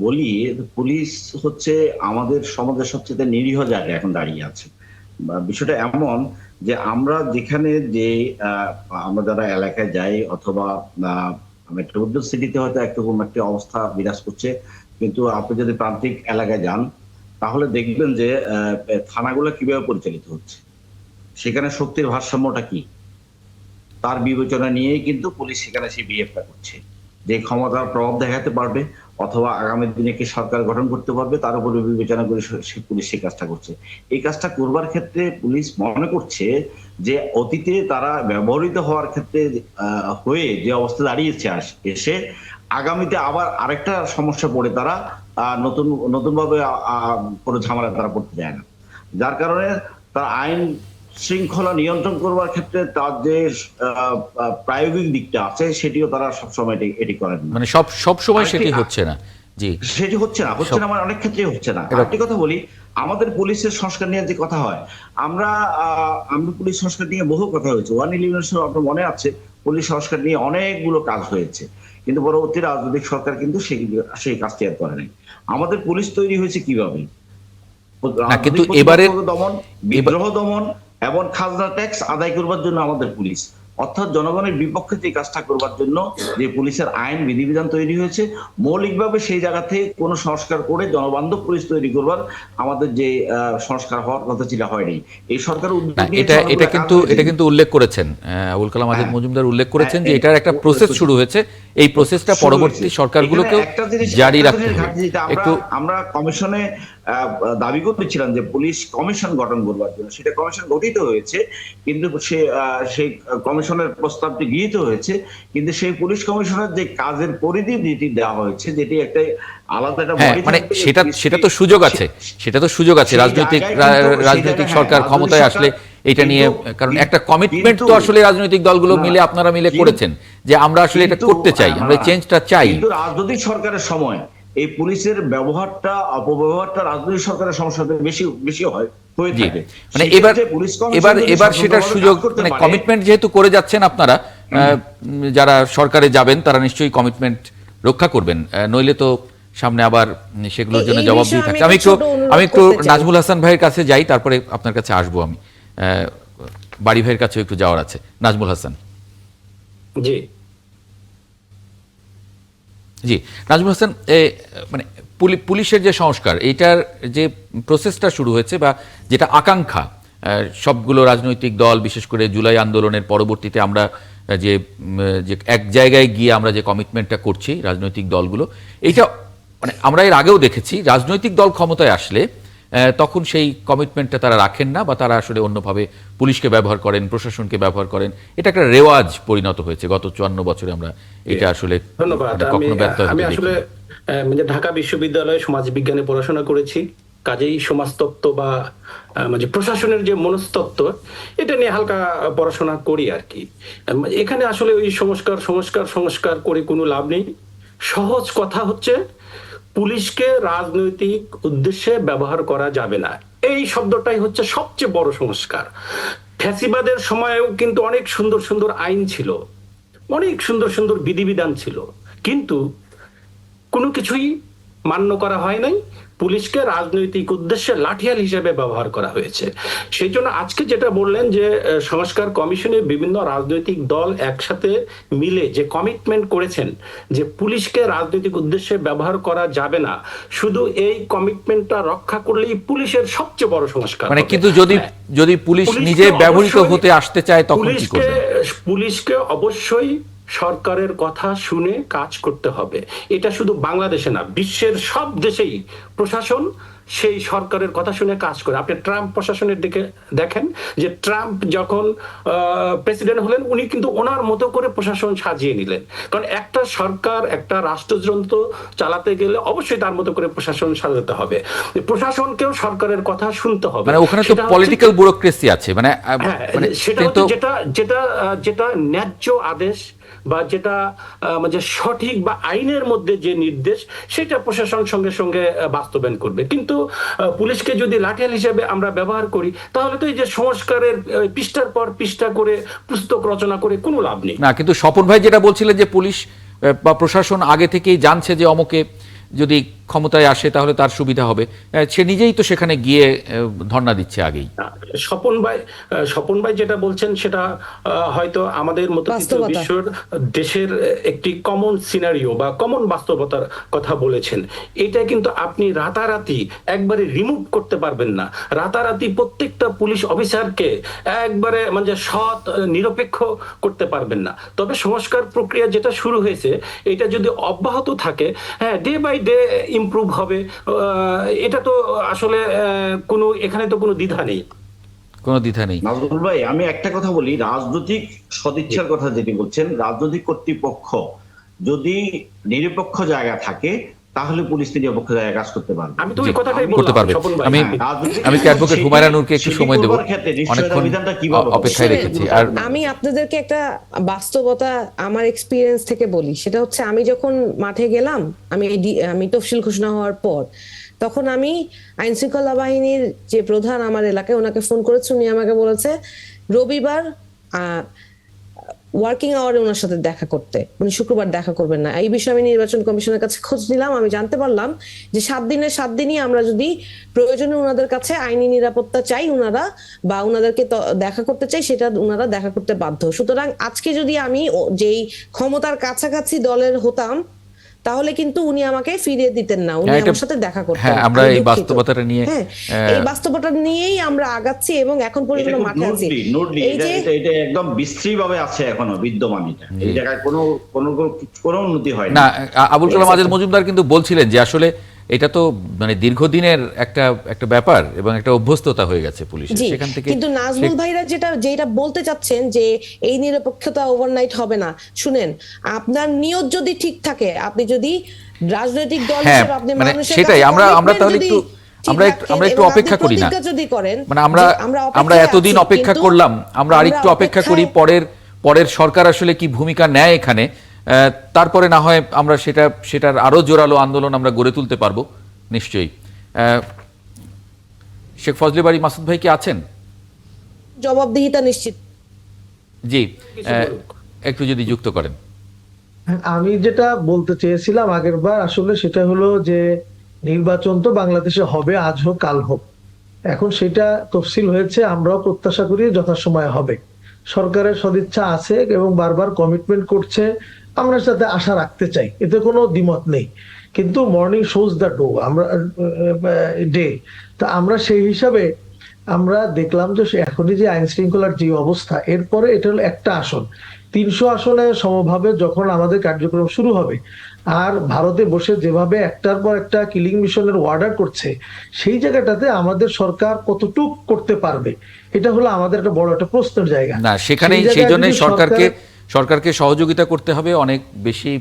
বলি, পুলিশ হচ্ছে আমাদের সমাজের সবচেয়ে নিরীহ জায়গায় এখন দাঁড়িয়ে আছে। বিষয়টা এমন যে আমরা যেখানে যে আমরা যারা এলাকায় যাই অথবা মেট্রোপলিটন সিটিতে হয়তো একরকম একটা অবস্থা বিরাজ করছে, কিন্তু আপনি যদি প্রান্তিক এলাকায় যান তাহলে দেখবেন যে থানাগুলো কিভাবে পরিচালিত হচ্ছে, সেখানে শক্তির ভারসাম্যটা কি তার বিবেচনা নিয়েই কিন্তু পুলিশ সেখানে সেই বিহেভটা করছে। যে ক্ষমতার প্রভাব দেখাতে পারবে অথবা আগামী দিনে কি সরকার গঠন করতে পারবে তার উপরে বিবেচনা করে পুলিশ সেই কাজটা করছে। এই কাজটা করবার ক্ষেত্রে পুলিশ মনে করছে যে অতীতে তারা ব্যবহৃত হওয়ার ক্ষেত্রে হয়ে যে অবস্থা দাঁড়িয়েছে এসে আগামীতে আবার আরেকটা সমস্যা পড়ে তারা নতুন ভাবে কোনো ঝামেলা তারা পড়তে যায় না, যার কারণে তার আইন শৃঙ্খলা নিয়ন্ত্রণ করবার ক্ষেত্রে তার যে প্রায়োগিক দিকটা আছে সেটিও তারা সবসময় এটি করেন না। মানে সব সময় সেটি হচ্ছে না। জি, সেটি হচ্ছে না মানে অনেক ক্ষেত্রেই হচ্ছে না। আরেকটি কথা বলি, আমাদের পুলিশের সংস্কার নিয়ে যে কথা হয়, আমরা পুলিশ সংস্কার নিয়ে বহু কথা হয়েছে। 111 আপনার মনে আছে, পুলিশ সংস্কার নিয়ে অনেকগুলো কাজ হয়েছে, কিন্তু পরবর্তী রাজনৈতিক সরকার কিন্তু সেই কাজটি আর করে নাই। আমাদের পুলিশ তৈরি হয়েছে কিভাবে? কিন্তু এবারে দমন, বিদ্রোহ দমন এবং খাজনা ট্যাক্স আদায় করবার জন্য আমাদের পুলিশ, অর্থাৎ জনগণের বিপক্ষে যে কাজটা করবার জন্য যে পুলিশের আইন বিধিবিধান তৈরি হয়েছে, মৌলিকভাবে সেই জায়গা থেকে কোনো সংস্কার করে জনবান্ধব পুলিশ তৈরি করবার আমাদের যে সংস্কার হওয়ার কথা ছিল হয়নি। এই সরকার এটা কিন্তু উল্লেখ করেছেন আবুল কালাম আজাদ মজুমদার, উল্লেখ করেছেন যে এটার একটা প্রসেস শুরু হয়েছে, এই প্রসেসটা পরবর্তী সরকারগুলোকেও জারি রাখতে হবে। একটু আমরা কমিশনে দাবি করতেছিলাম যে পুলিশ কমিশন গঠন করবার জন্য, সেটা কমিশন গঠিত হয়েছে, কিন্তু সেই কমিশনের প্রস্তাবটি গৃহীত হয়েছে, কিন্তু সেই পুলিশ কমিশনের যে কাজের পরিধি যেটি দেওয়া হয়েছে, যেটি একটা আলাদা একটা মানে সেটা তো সুযোগ আছে রাজনৈতিক সরকার ক্ষমতায় আসলে এটা নিয়ে, কারণ একটা কমিটমেন্ট তো আসলে রাজনৈতিক দলগুলো মিলে আপনারা মিলে করেছেন যে আমরা আসলে এটা করতে চাই, আমরা চেঞ্জটা চাই। কিন্তু রাজনৈতিক সরকারের সময় এই পুলিশের ব্যবহারটা, অপব্যবহারটা রাজনৈতিক সরকারের সমস্যা বেশি হয় হয়ে থাকে। মানে এবার সেটার সুযোগ, মানে কমিটমেন্ট যেহেতু করে যাচ্ছেন আপনারা, যারা সরকারে যাবেন তারা নিশ্চয়ই কমিটমেন্ট রক্ষা করবেন, নইলে তো সামনে আবার সেগুলোর জন্য জবাব দিয়ে থাকছে। আমি একটু নাজমুল হাসান ভাইয়ের কাছে যাই, তারপরে আপনার কাছে আসবো। আমি বাড়ি ভাইয়ের কাছেও একটু যাওয়ার আছে। নাজমুল হাসান। জি নাজমুল হাসান, মানে পুলিশের যে সংস্কার, এইটার যে প্রসেসটা শুরু হয়েছে বা যেটা আকাঙ্ক্ষা সবগুলো রাজনৈতিক দল, বিশেষ করে জুলাই আন্দোলনের পরবর্তীতে আমরা যে এক জায়গায় গিয়ে আমরা যে কমিটমেন্টটা করছি রাজনৈতিক দলগুলো, এইটা মানে আমরা এর আগেও দেখেছি রাজনৈতিক দল ক্ষমতায় আসলে তখন সেই কমিটমেন্টটা তারা রাখেন না, বা তারা আসলে অন্যভাবে পুলিশকে ব্যবহার করেন, প্রশাসনকে ব্যবহার করেন। এটা একটা রেওয়াজ পরিণত হয়েছে গত 54 বছরে। আমরা এটা আসলে কখনো ব্যর্থ হতে আমি আসলে ঢাকা বিশ্ববিদ্যালয়ে সমাজ বিজ্ঞানে পড়াশোনা করেছি, কাজেই সমাজতত্ত্ব বা প্রশাসনের যে মনস্তত্ত্ব, এটা নিয়ে হালকা পড়াশোনা করি আর কি। এখানে আসলে ওই সংস্কার করে কোনো লাভ নেই। সহজ কথা হচ্ছে, পুলিশকে রাজনৈতিক উদ্দেশ্যে ব্যবহার করা যাবে না, এই শব্দটাই হচ্ছে সবচেয়ে বড় সংস্কার। ফ্যাসিবাদের সময়েও কিন্তু অনেক সুন্দর আইন ছিল, অনেক সুন্দর বিধিবিধান ছিল, কিন্তু কোনো কিছুই মান্য করা হয় নাই। পুলিশকে রাজনৈতিক উদ্দেশ্যে লাঠিয়াল হিসেবে ব্যবহার করা হয়েছে। সেই জন্য আজকে যেটা বললেন যে সংস্কার কমিশনে বিভিন্ন রাজনৈতিক দল একসাথে মিলে যে কমিটমেন্ট করেছেন যে পুলিশকে রাজনৈতিক উদ্দেশ্যে ব্যবহার করা যাবে না, শুধু এই কমিটমেন্টটা রক্ষা করলেই পুলিশের সবচেয়ে বড় সংস্কার। মানে কিন্তু যদি পুলিশ নিজে ব্যবহৃত হতে আসতে চায় তখন কি করবে? পুলিশকে অবশ্যই সরকারের কথা শুনে কাজ করতে হবে। এটা শুধু বাংলাদেশে না, বিশ্বের সব দেশেই প্রশাসন সেই সরকারের কথা শুনে কাজ করে। আপনি ট্রাম্প প্রশাসনের দিকে দেখেন, যে ট্রাম্প যখন প্রেসিডেন্ট হলেন, উনি কিন্তু ওনার মতো করে প্রশাসন সাজিয়ে নিলেন। কারণ একটা সরকার, একটা রাষ্ট্রযন্ত্র চালাতে গেলে অবশ্যই তার মতো করে প্রশাসন সাজাতে হবে, প্রশাসনকেও সরকারের কথা শুনতে হবে। মানে ওখানে তো পলিটিক্যাল ব্যুরোক্রেসি আছে, মানে সেটা যেটা ন্যায্য আদেশ বা যেটা সঠিক বা আইনের মধ্যে যে নির্দেশ, সেটা প্রশাসন সঙ্গে সঙ্গে বাস্তবায়ন করবে। কিন্তু কিন্তু পুলিশকে যদি লাঠিয়াল হিসেবে আমরা ব্যবহার করি, তাহলে তো এই যে সংস্কারের পৃষ্ঠার পর পৃষ্ঠা করে পুস্তক রচনা করে কোনো লাভ নেই। না, কিন্তু স্বপন ভাই যেটা বলছিলেন যে পুলিশ বা প্রশাসন আগে থেকেই জানছে যে অমুকে যদি ক্ষমতায় আসে তাহলে তার সুবিধা হবে, সে নিজেই তো সেখানে গিয়ে ধর্ণা দিচ্ছে আগেই। স্বপন ভাই যেটা বলছেন সেটা হয়তো আমাদের মতো বিশ্বের দেশের একটি কমন সিনারিও বা কমন বাস্তবতার কথা বলেছেন। এটা কিন্তু আপনি রাতারাতি একবারে রিমুভ করতে পারবেন না। রাতারাতি প্রত্যেকটা পুলিশ অফিসারকে একবারে মানে সৎ নিরপেক্ষ করতে পারবেন না। তবে সংস্কার প্রক্রিয়া যেটা শুরু হয়েছে এটা যদি অব্যাহত থাকে, হ্যাঁ, ডে বাই ডে ইমপ্রুভ হবে। এটা তো আসলে এখানে তো কোনো দ্বিধা নেই। কোনো দ্বিধা নেই। নাজমুল ভাই, আমি একটা কথা বলি, রাজনৈতিক সদিচ্ছার কথা যেটি বলছেন, রাজনৈতিক কর্তৃপক্ষ যদি নিরপেক্ষ জায়গা থাকে তাহলে পুলিশ নিরপেক্ষ জায়গায় কাজ করতে পারবে। আমি তো ওই কথাটাই করতে পারবে। আমি কি অ্যাডভোকেট হুমায়রা নূরকে একটু সময় দেব, অনেকক্ষণ অপেক্ষায় রেখেছি। আর আমি আপনাদেরকে একটা বাস্তবতা আমার এক্সপিরিয়েন্স থেকে বলি, সেটা হচ্ছে আমি যখন মাঠে গেলাম, আমি তফসিল ঘোষণা হওয়ার পর, তখন আমি আইন শৃঙ্খলা বাহিনীর যে প্রধান আমার এলাকায়, ওনাকে ফোন করেছি। উনি আমাকে বলেছে রবিবার ওয়ার্কিং আওয়ারে ওনার সাথে দেখা করতে, উনি শুক্রবার দেখা করবেন না। এই বিষয়ে আমি নির্বাচন কমিশনের কাছে খোঁজ নিলাম। আমি জানতে পারলাম যে 7 দিনের 7 দিনই আমরা যদি প্রয়োজনে ওনাদের কাছে আইনি নিরাপত্তা চাই, ওনারা বা ওনাদেরকে দেখা করতে চাই, সেটা ওনারা দেখা করতে বাধ্য। সুতরাং আজকে যদি আমি যেই ক্ষমতার কাছাকাছি দলের হতাম, তাহলে কিন্তু উনি আমাকে ফিরিয়ে দিতেন না, উনি আমার সাথে দেখা করতেন। হ্যাঁ, আমরা এই বাস্তবতাটা নিয়ে, এই বাস্তবতা নিয়েই আমরা আগাচ্ছি এবং এখন পর্যন্ত মাঠে আছি। এই যে এটা একদম বিস্তৃতভাবে আছে, এখনো বিদ্যমান। এটা এই জায়গায় কোনো উন্নতি হয় না। আবুল কালাম আজাদ মজুমদার কিন্তু বলছিলেন যে আসলে এটা তো মানে দীর্ঘদিনের একটা ব্যাপার এবং একটা অভ্যস্ততা হয়ে গেছে পুলিশের, সেখান থেকে। কিন্তু নাজমুল ভাইরা যেটা বলতে চাচ্ছেন যে এই নিরপেক্ষতা ওভারনাইট হবে না, শুনেন, আপনার নিয়ত যদি ঠিক থাকে, আপনি যদি রাজনৈতিক দল হিসেবে আপনি মানুষের সেটাই আমরা তাহলে একটু আমরা একটু অপেক্ষা করি না, মানে আমরা এতদিন অপেক্ষা করলাম, আমরা আরেকটু অপেক্ষা করি পরের সরকার আসলে কি ভূমিকা নেয় এখানে, তারপরে না হয় আমরা সেটার আরো জোরালো আন্দোলন আমরা গড়ে তুলতে পারবো নিশ্চয়ই। শেখ ফজলে বাড়ি মাসুদ ভাই কি আছেন? জবাবদিহিতা নিশ্চিত। জি, একটু যদি যুক্ত করেন। আমি যেটা বলতে চেয়েছিলাম আগের বার, আসলে সেটা হলো যে নির্বাচন তো বাংলাদেশে হবে, আজ হোক কাল হোক। এখন সেটা তফসিল হয়েছে, আমরাও প্রত্যাশা করি যথাসময়ে হবে। সরকারের সদিচ্ছা আছে এবং বারবার কমিটমেন্ট করছে, আমরা সাথে আশা রাখতে চাই, এতে কোনো দ্বিমত নেই। কিন্তু মর্নিং শোজ দ্য ডে। তা আমরা সেই হিসাবে আমরা দেখলাম যে এখনই যে আইন শৃঙ্খলার যে অবস্থা, এরপরে এটা হলো একটা আসন, 300 আসনে সমভাবে যখন আমাদের কার্যক্রম শুরু হবে, আর ভারতে বসে যেভাবে একটার পর একটা কিলিং মিশনের অর্ডার করছে, সেই জায়গাটাতে আমাদের সরকার কতটুক করতে পারবে, এটা হলো আমাদের একটা বড় একটা প্রশ্নের জায়গা। না, সেখানেই সেই জন্য সরকারকে সহযোগিতা করতে হবে, অনেক বেশি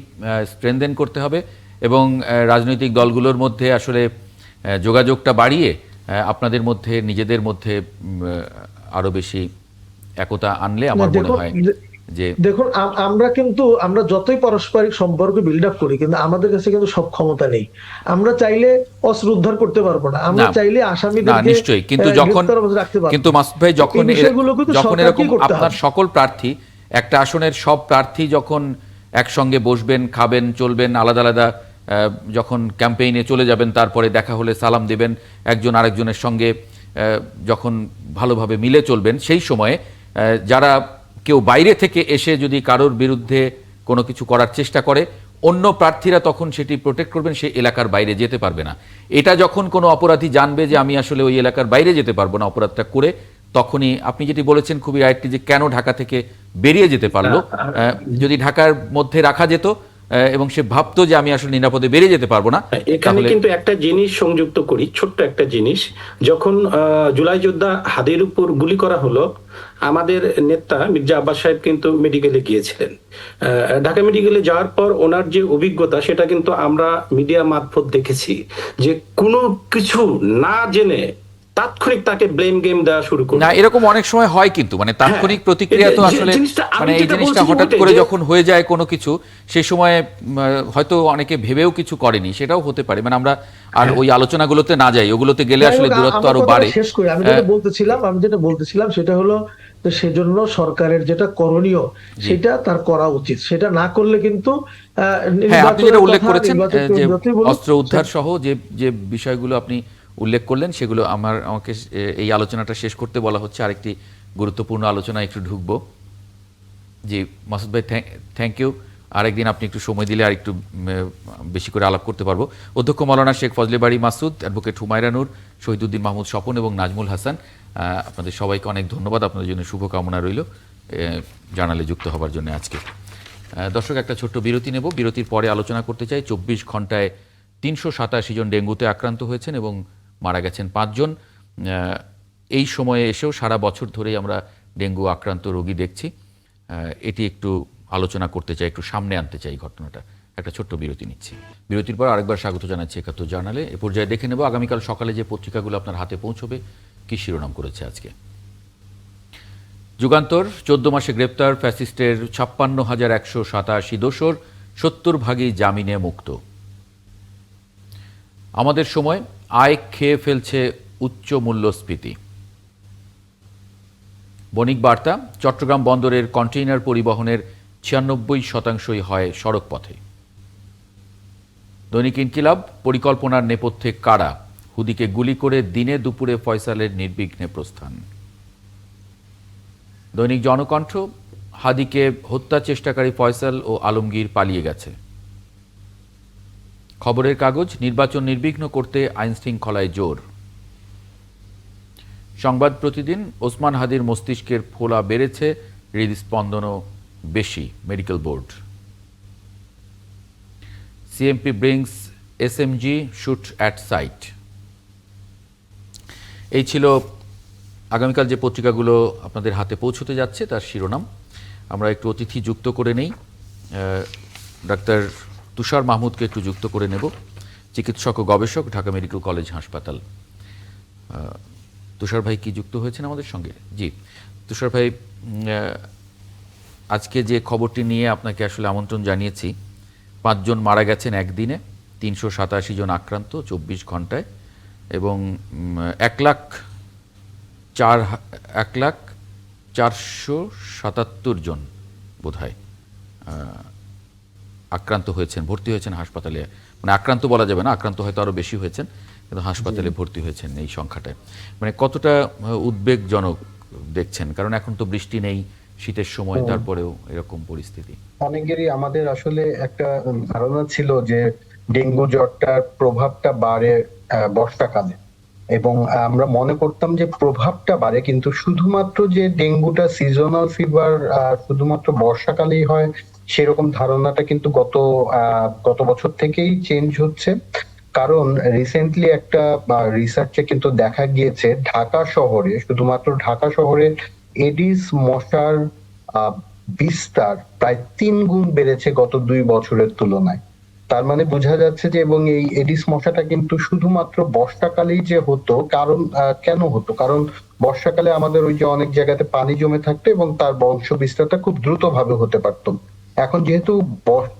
স্ট্রেনথেন করতে হবে এবং রাজনৈতিক দলগুলোর মধ্যে আসলে যোগাযোগটা বাড়িয়ে আপনাদের মধ্যে নিজেদের মধ্যে আরো বেশি একতা আনলে আমার মনে হয় যে, দেখুন, আমরা যতই পারস্পরিক সম্পর্ক বিল্ড আপ করি, কিন্তু আমাদের কাছে কিন্তু সব ক্ষমতা নেই। আমরা চাইলে অস্ত্র উদ্ধার করতে পারবো না, আমরা চাইলে আসামিদেরকে নিশ্চয়ই, কিন্তু মাসুদ ভাই যখন এরকম আপনার সকল প্রার্থী, একটা আসনের সব প্রার্থী যখন একসঙ্গে বসবেন, খাবেন, চলবেন, আলাদা আলাদা যখন ক্যাম্পেইনে চলে যাবেন, তারপরে দেখা হলে সালাম দেবেন, একজন আরেকজনের সঙ্গে যখন ভালোভাবে মিলে চলবেন, সেই সময়ে যারা কেউ বাইরে থেকে এসে যদি কারোর বিরুদ্ধে কোনো কিছু করার চেষ্টা করে, অন্য প্রার্থীরা তখন সেটি প্রোটেক্ট করবেন, সেই এলাকার বাইরে যেতে পারবে না। এটা যখন কোনো অপরাধী জানবে যে আমি আসলে ওই এলাকার বাইরে যেতে পারবো না অপরাধটা করে, তখনই আপনি যেটি বলেছেন খুবই রাইটলি, যে কেন ঢাকা থেকে বেরিয়ে যেতে পারলো, যদি ঢাকার মধ্যে রাখা যেত এবং সে ভাবতো যে আমি আসলে নিরাপদে বেরিয়ে যেতে পারবো না। এখানে কিন্তু একটা জিনিস সংযুক্ত করি, ছোট্ট একটা জিনিস। যখন জুলাই যোদ্ধা হাদির উপর গুলি করা হলো, আমাদের নেতা মির্জা আব্বাস সাহেব কিন্তু মেডিকেলে গিয়েছিলেন। ঢাকা মেডিকেলে যাওয়ার পর ওনার যে অভিজ্ঞতা, সেটা কিন্তু আমরা মিডিয়া মারফত দেখেছি যে কোনো কিছু না জেনে তাৎক্ষণিক তাকে ব্লেম গেম দেওয়া শুরু করবে। না, এরকম অনেক সময় হয় কিন্তু মানে তাৎক্ষণিক প্রতিক্রিয়া তো আসলে মানে এই জিনিসটা হঠাৎ করে যখন হয়ে যায় কোনো কিছু, সেই সময় হয়তো অনেকে ভেবেও কিছু করেনি, সেটাও হতে পারে। মানে আমরা আর ওই আলোচনাগুলোতে না যাই, ওগুলোতে গেলে আসলে দূরত্ব আরো বাড়ে। শেষ করি, আমি যেটা বলতেছিলাম সেটা হলো যে সেজন্য সরকারের যেটা করণীয় সেটা তার করা উচিত, সেটা না করলে কিন্তু হ্যাঁ, আপনি যেটা উল্লেখ করেছেন যে অস্ত্র উদ্ধার সহ যে যে বিষয়গুলো আপনি উল্লেখ করলেন, সেগুলো আমাকে এই আলোচনাটা শেষ করতে বলা হচ্ছে। আরেকটি গুরুত্বপূর্ণ আলোচনা একটু ঢুকবো। জি মাসুদ ভাই, থ্যাংক ইউ। আরেকদিন আপনি একটু সময় দিলে আর একটু বেশি করে আলাপ করতে পারবো। অধ্যক্ষ মাওলানা শেখ ফজলে বাড়ি মাসুদ, অ্যাডভোকেট হুমায়রা নূর, শহীদুদ্দিন মাহমুদ স্বপন এবং নাজমুল হাসান, আপনাদের সবাইকে অনেক ধন্যবাদ। আপনাদের জন্য শুভকামনা রইল জার্নালে যুক্ত হবার জন্য আজকে। দর্শক, একটা ছোট্ট বিরতি নেব। বিরতির পরে আলোচনা করতে চাই 24 ঘন্টায় 387 জন ডেঙ্গুতে আক্রান্ত হয়েছেন এবং মারা গেছেন 5 জন। এই সময়ে এসেও সারা বছর ধরেই আমরা ডেঙ্গু আক্রান্ত রোগী দেখছি। এটি একটু আলোচনা করতে চাই, একটু সামনে আনতে চাই ঘটনাটা। একটা ছোট্ট বিরতি নিচ্ছি। বিরতির পর আরেকবার স্বাগত জানাচ্ছি 71 জার্নালে। এ পর্যায়ে দেখে নেব আগামীকাল সকালে যে পত্রিকাগুলো আপনার হাতে পৌঁছবে কি শিরোনাম করেছে আজকে। যুগান্তর, 14 মাসে গ্রেপ্তার ফ্যাসিস্টের 56,187 দোষর, 70 ভাগই জামিনে মুক্ত। আমাদের সময়, আয় খেয়ে ফেলছে উচ্চ মূল্যস্ফীতি। বণিক বার্তা, চট্টগ্রাম বন্দরের কন্টেইনার পরিবহনের 96% হয় সড়ক পথে। দৈনিক ইনকিলাব, পরিকল্পনার নেপথ্যে কারা, হুদিকে গুলি করে দিনে দুপুরে ফয়সালের নির্বিঘ্নে প্রস্থান। দৈনিক জনকণ্ঠ, হাদিকে হত্যা চেষ্টাকারী ফয়সাল ও আলমগীর পালিয়ে গেছে। খবরের কাগজ, নির্বাচন নির্বিঘ্ন করতে আইনশৃঙ্খলায় জোর। সংবাদ প্রতিদিন, ওসমান হাদির মস্তিষ্কের ফোলা বেড়েছে, হৃদস্পন্দনও বেশি, medical board. CMP brings SMG shoot at sight. এই ছিল আগামীকাল যে পত্রিকাগুলো আপনাদের হাতে পৌঁছতে যাচ্ছে তার শিরোনাম। আমরা একটু অতিথি যুক্ত করে নেই। ডাক্তার তুষার মাহমুদকে একটু যুক্ত করে নেব, চিকিৎসক ও গবেষক, ঢাকা মেডিকেল কলেজ হাসপাতাল। তুষার ভাই কি যুক্ত হয়েছেন আমাদের সঙ্গে? জি তুষার ভাই, আজকে যে খবরটি নিয়ে আপনাকে আসলে আমন্ত্রণ জানিয়েছি, 5 জন মারা গেছেন একদিনে, 387 জন আক্রান্ত 24 ঘন্টায়, এবং 1,04,77 জন বোধহয় আক্রান্ত হয়েছেন, ভর্তি হয়েছেন হাসপাতালে। মানে আক্রান্ত বলা যাবে না, আক্রান্ত হয়তো আরও বেশি হয়েছেন, কিন্তু হাসপাতালে ভর্তি হয়েছেন এই সংখ্যাটায়। মানে কতটা উদ্বেগজনক দেখছেন? কারণ এখন তো বৃষ্টি নেই, শীতের সময়, তারপরেও এরকম পরিস্থিতি। অনেকেরই আমাদের আসলে একটা ধারণা ছিল যে ডেঙ্গু জ্বরটার প্রভাবটা বাড়ে বর্ষাকালে, এবং আমরা মনে করতাম যে প্রভাবটা বাড়ে, কিন্তু শুধুমাত্র যে ডেঙ্গুটা সিজনাল ফিভার শুধুমাত্র বর্ষাকালেই হয় সেরকম ধারণাটা কিন্তু গত বছর থেকেই চেঞ্জ হচ্ছে। কারণ রিসেন্টলি একটা রিসার্চে কিন্তু দেখা গিয়েছে ঢাকা শহরে, শুধুমাত্র ঢাকা শহরে এডিস মশার বিস্তার প্রায় 3 গুণ বেড়েছে গত 2 বছরের তুলনায়। তার মানে বোঝা যাচ্ছে যে, এবং এই এডিস মশাটা কিন্তু শুধুমাত্র বর্ষাকালেই যে হতো, কারণ কেন হতো? কারণ বর্ষাকালে আমাদের ওই যে অনেক জায়গাতে পানি জমে থাকতো এবং তার বংশ বিস্তারটা খুব দ্রুত ভাবে হতে পারত। এখন যেহেতু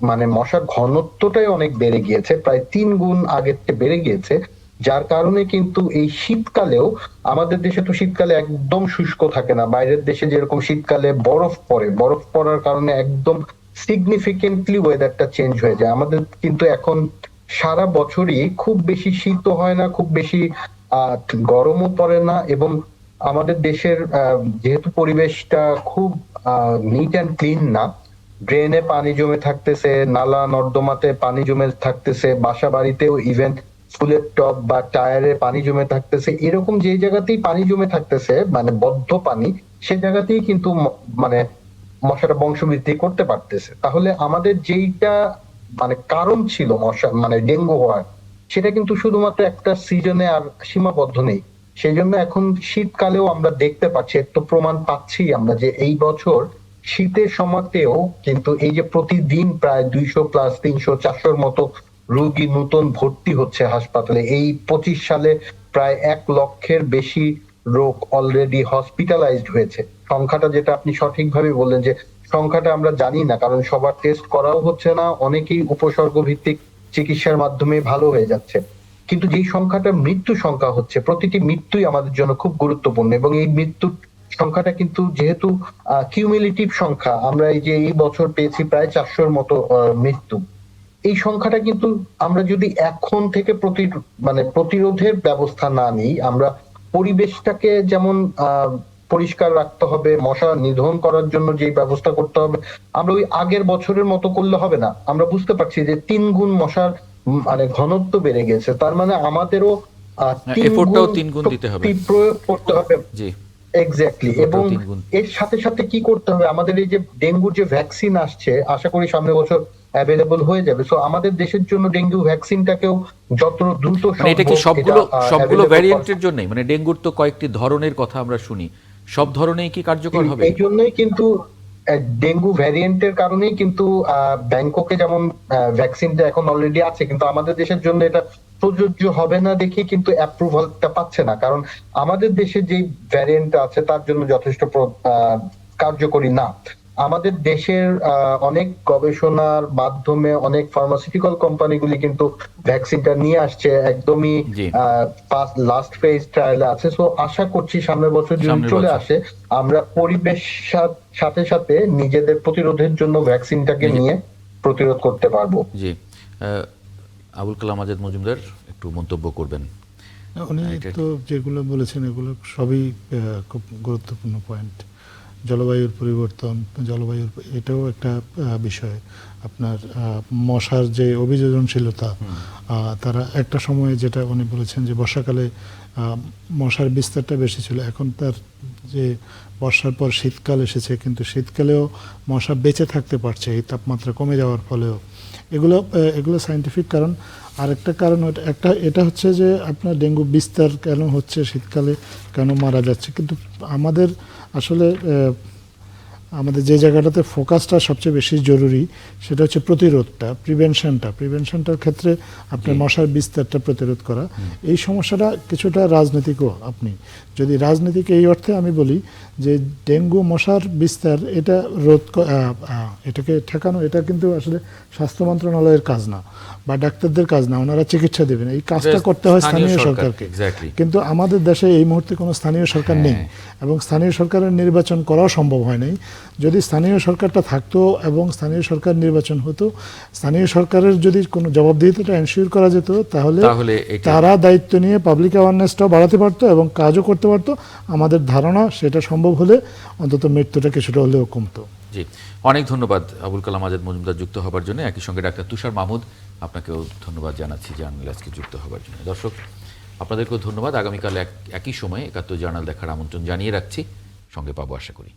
মানে মশার ঘনত্বটাই অনেক বেড়ে গিয়েছে, প্রায় 3 গুণ আগের চেয়ে বেড়ে গিয়েছে, যার কারণে কিন্তু এই শীতকালেও, আমাদের দেশে তো শীতকালে একদম শুষ্ক থাকে না, বাইরের দেশে যেরকম শীতকালে বরফ পড়ে, বরফ পড়ার কারণে একদম সিগনিফিকেন্টলি ওয়েদারটা চেঞ্জ হয়ে যায়। আমাদের কিন্তু এখন সারা বছরই খুব বেশি শীতও হয় না, খুব বেশি গরমও পড়ে না, এবং আমাদের দেশের যেহেতু পরিবেশটা খুব নিট অ্যান্ড ক্লিন না, ড্রেনে পানি জমে থাকতেছে, নালা নর্দমাতে পানি জমে থাকতেছে, বাসা বাড়িতেও ইভেন ফুলের টব বা টায়ারে পানি জমে থাকতেছে, এরকম যে জায়গাতেই পানি জমে থাকতেছে মানে বদ্ধ পানি, সে জায়গাতেই কিন্তু মানে মশাটা বংশবৃদ্ধি করতে পারতেছে। তাহলে আমাদের যেইটা মানে কারণ ছিল মশা মানে ডেঙ্গু হওয়ার, সেটা কিন্তু শুধুমাত্র একটা সিজনে আর সীমাবদ্ধ নেই। সেই জন্য এখন শীতকালেও আমরা দেখতে পাচ্ছি, একটু প্রমাণ পাচ্ছি আমরা যে এই বছর শীতের সময়তেও কিন্তু এই যে প্রতিদিন প্রায় 200+, 300, 400-র মতো রোগী নতুন ভর্তি হচ্ছে হাসপাতালে। এই 25 সালে প্রায় 1 লক্ষের বেশি রোগ অলরেডি হসপিটালাইজড হয়েছে। সংখ্যাটা যেটা আপনি সঠিকভাবে বললেন যে সংখ্যাটা আমরা জানি না, কারণ সবার টেস্ট করাও হচ্ছে না, অনেকেই উপসর্গ ভিত্তিক চিকিৎসার মাধ্যমে ভালো হয়ে যাচ্ছে। কিন্তু যে সংখ্যাটা মৃত্যু সংখ্যা হচ্ছে, প্রতিটি মৃত্যুই আমাদের জন্য খুব গুরুত্বপূর্ণ, এবং এই মৃত্যুর সংখ্যাটা কিন্তু যেহেতু কিউমুলেটিভ সংখ্যা, আমরা এই যে এই বছর পেয়েছি প্রায় 400-র মতো মৃত্যু। এই সংখ্যাটা কিন্তু আমরা যদি এখন থেকে প্রতিরোধের ব্যবস্থা না নিই, আমরা পরিবেশটাকে যেমন পরিষ্কার রাখতে হবে, মশা নিধন করার জন্য যে ব্যবস্থা করতে হবে, আমরা ওই আগের বছরের মতো করলে হবে না। আমরা বুঝতে পারছি যে 3 গুণ মশার ঘনত্ব বেড়ে গেছে, তার মানে আমাদেরও এফোর্টটাও 3 গুণ দিতে হবে, প্রয়োগ করতে হবে। জি এক্স্যাক্টলি। এবং এর সাথে সাথে কি করতে হবে, আমাদের এই যে ডেঙ্গুর যে ভ্যাকসিন আসছে, আশা করি সামনের বছর অ্যাভেলেবল হয়ে যাবে। সো আমাদের দেশের জন্য ডেঙ্গু ভ্যাকসিনটাকেও যত দ্রুত মানে এটা কি সম্ভব সবগুলো ভ্যারিয়েন্টের জন্যই, মানে ডেঙ্গুর তো কয়েকটি ধরনের কথা আমরা শুনি, সব ধরনেই কি কার্যকর হবে? এই জন্যই কিন্তু ডেঙ্গু ভ্যারিয়েন্টের কারণেই কিন্তু ব্যাংককে যেমন ভ্যাকসিনটা এখন অলরেডি আছে, কিন্তু আমাদের দেশের জন্য এটা প্রযোজ্য হবে না দেখে কিন্তু অ্যাপ্রুভালটা পাচ্ছে না, কারণ আমাদের দেশে যে ভ্যারিয়েন্ট আছে তার জন্য যথেষ্ট কার্যকরী না। আমাদের দেশের অনেক গবেষণার মাধ্যমে অনেক ফার্মাসিউটিক্যাল কোম্পানিগুলি কিন্তু ভ্যাকসিনটা নিয়ে আসছে, একদমই লাস্ট ফেজ ট্রায়ালে আছে। সো আশা করছি সামনের বছর যদি চলে আসে, আমরা পরিবেশ সাথে সাথে নিজেদের প্রতিরোধের জন্য ভ্যাকসিনটাকে নিয়ে প্রতিরোধ করতে পারবো। জি, আবুল কালাম আজাদ মজুমদার একটু মন্তব্য করবেন। উনি তো যেগুলো বলেছেন এগুলো সবই খুব গুরুত্বপূর্ণ পয়েন্ট। জলবায়ুর পরিবর্তন, এটাও একটা বিষয়। আপনার মশার যে অভিযোজনশীলতা, তারা একটা সময়ে যেটা উনি বলেছেন যে বর্ষাকালে মশার বিস্তারটা বেশি ছিল, এখন তার যে বর্ষার পর শীতকাল এসেছে, কিন্তু শীতকালেও মশা বেঁচে থাকতে পারছে এই তাপমাত্রা কমে যাওয়ার ফলেও। এগুলো সায়েন্টিফিক কারণ। আরেকটা কারণ এটা হচ্ছে যে আপনার ডেঙ্গু বিস্তার কেন হচ্ছে শীতকালে, কেন মারা যাচ্ছে, কিন্তু আমাদের আসলে আমাদের যে জায়গাটাতে ফোকাসটা সবচেয়ে বেশি জরুরি সেটা হচ্ছে প্রিভেনশনটার ক্ষেত্রে আপনার মশার বিস্তারটা প্রতিরোধ করা। এই সমস্যাটা কিছুটা রাজনৈতিকও। আপনি যদি রাজনীতিক এই অর্থে আমি বলি যে ডেঙ্গু মশার বিস্তার এটা এটাকে ঠেকানো, এটা কিন্তু আসলে স্বাস্থ্য মন্ত্রণালয়ের কাজ না বা ডাক্তারদের কাজ না, ওনারা চিকিৎসা দেবেন, এই কাজটা করতে হয় স্থানীয় সরকারকে। কিন্তু আমাদের দেশে এই মুহূর্তে কোনো স্থানীয় সরকার নেই, এবং স্থানীয় সরকারের নির্বাচন করাও সম্ভব হয় নাই। যদি স্থানীয় সরকারটা থাকতো এবং স্থানীয় সরকার নির্বাচন হতো, স্থানীয় সরকারের যদি কোনো জবাবদিহিতাটা এনশিওর করা যেত, তাহলে তারা দায়িত্ব নিয়ে পাবলিক অ্যাওয়ারনেসটাও বাড়াতে পারতো এবং কাজও করতে পারতো। আমাদের ধারণা সেটা সম্ভব হলে অন্তত মৃত্যুটা কিছুটা হলেও কমতো। জি, অনেক ধন্যবাদ আবুল কালাম আজাদ মজুমদার যুক্ত হবার জন্য। একই সঙ্গে ডাক্তার তুষার মাহমুদ, আপনাকেও ধন্যবাদ জানাচ্ছি জার্নাল আজকে যুক্ত হবার জন্য। দর্শক, আপনাদেরকেও ধন্যবাদ। আগামীকাল একই সময়ে ৭১ জার্নাল দেখার আমন্ত্রণ জানিয়ে রাখছি, সঙ্গে পাবো আশা করি।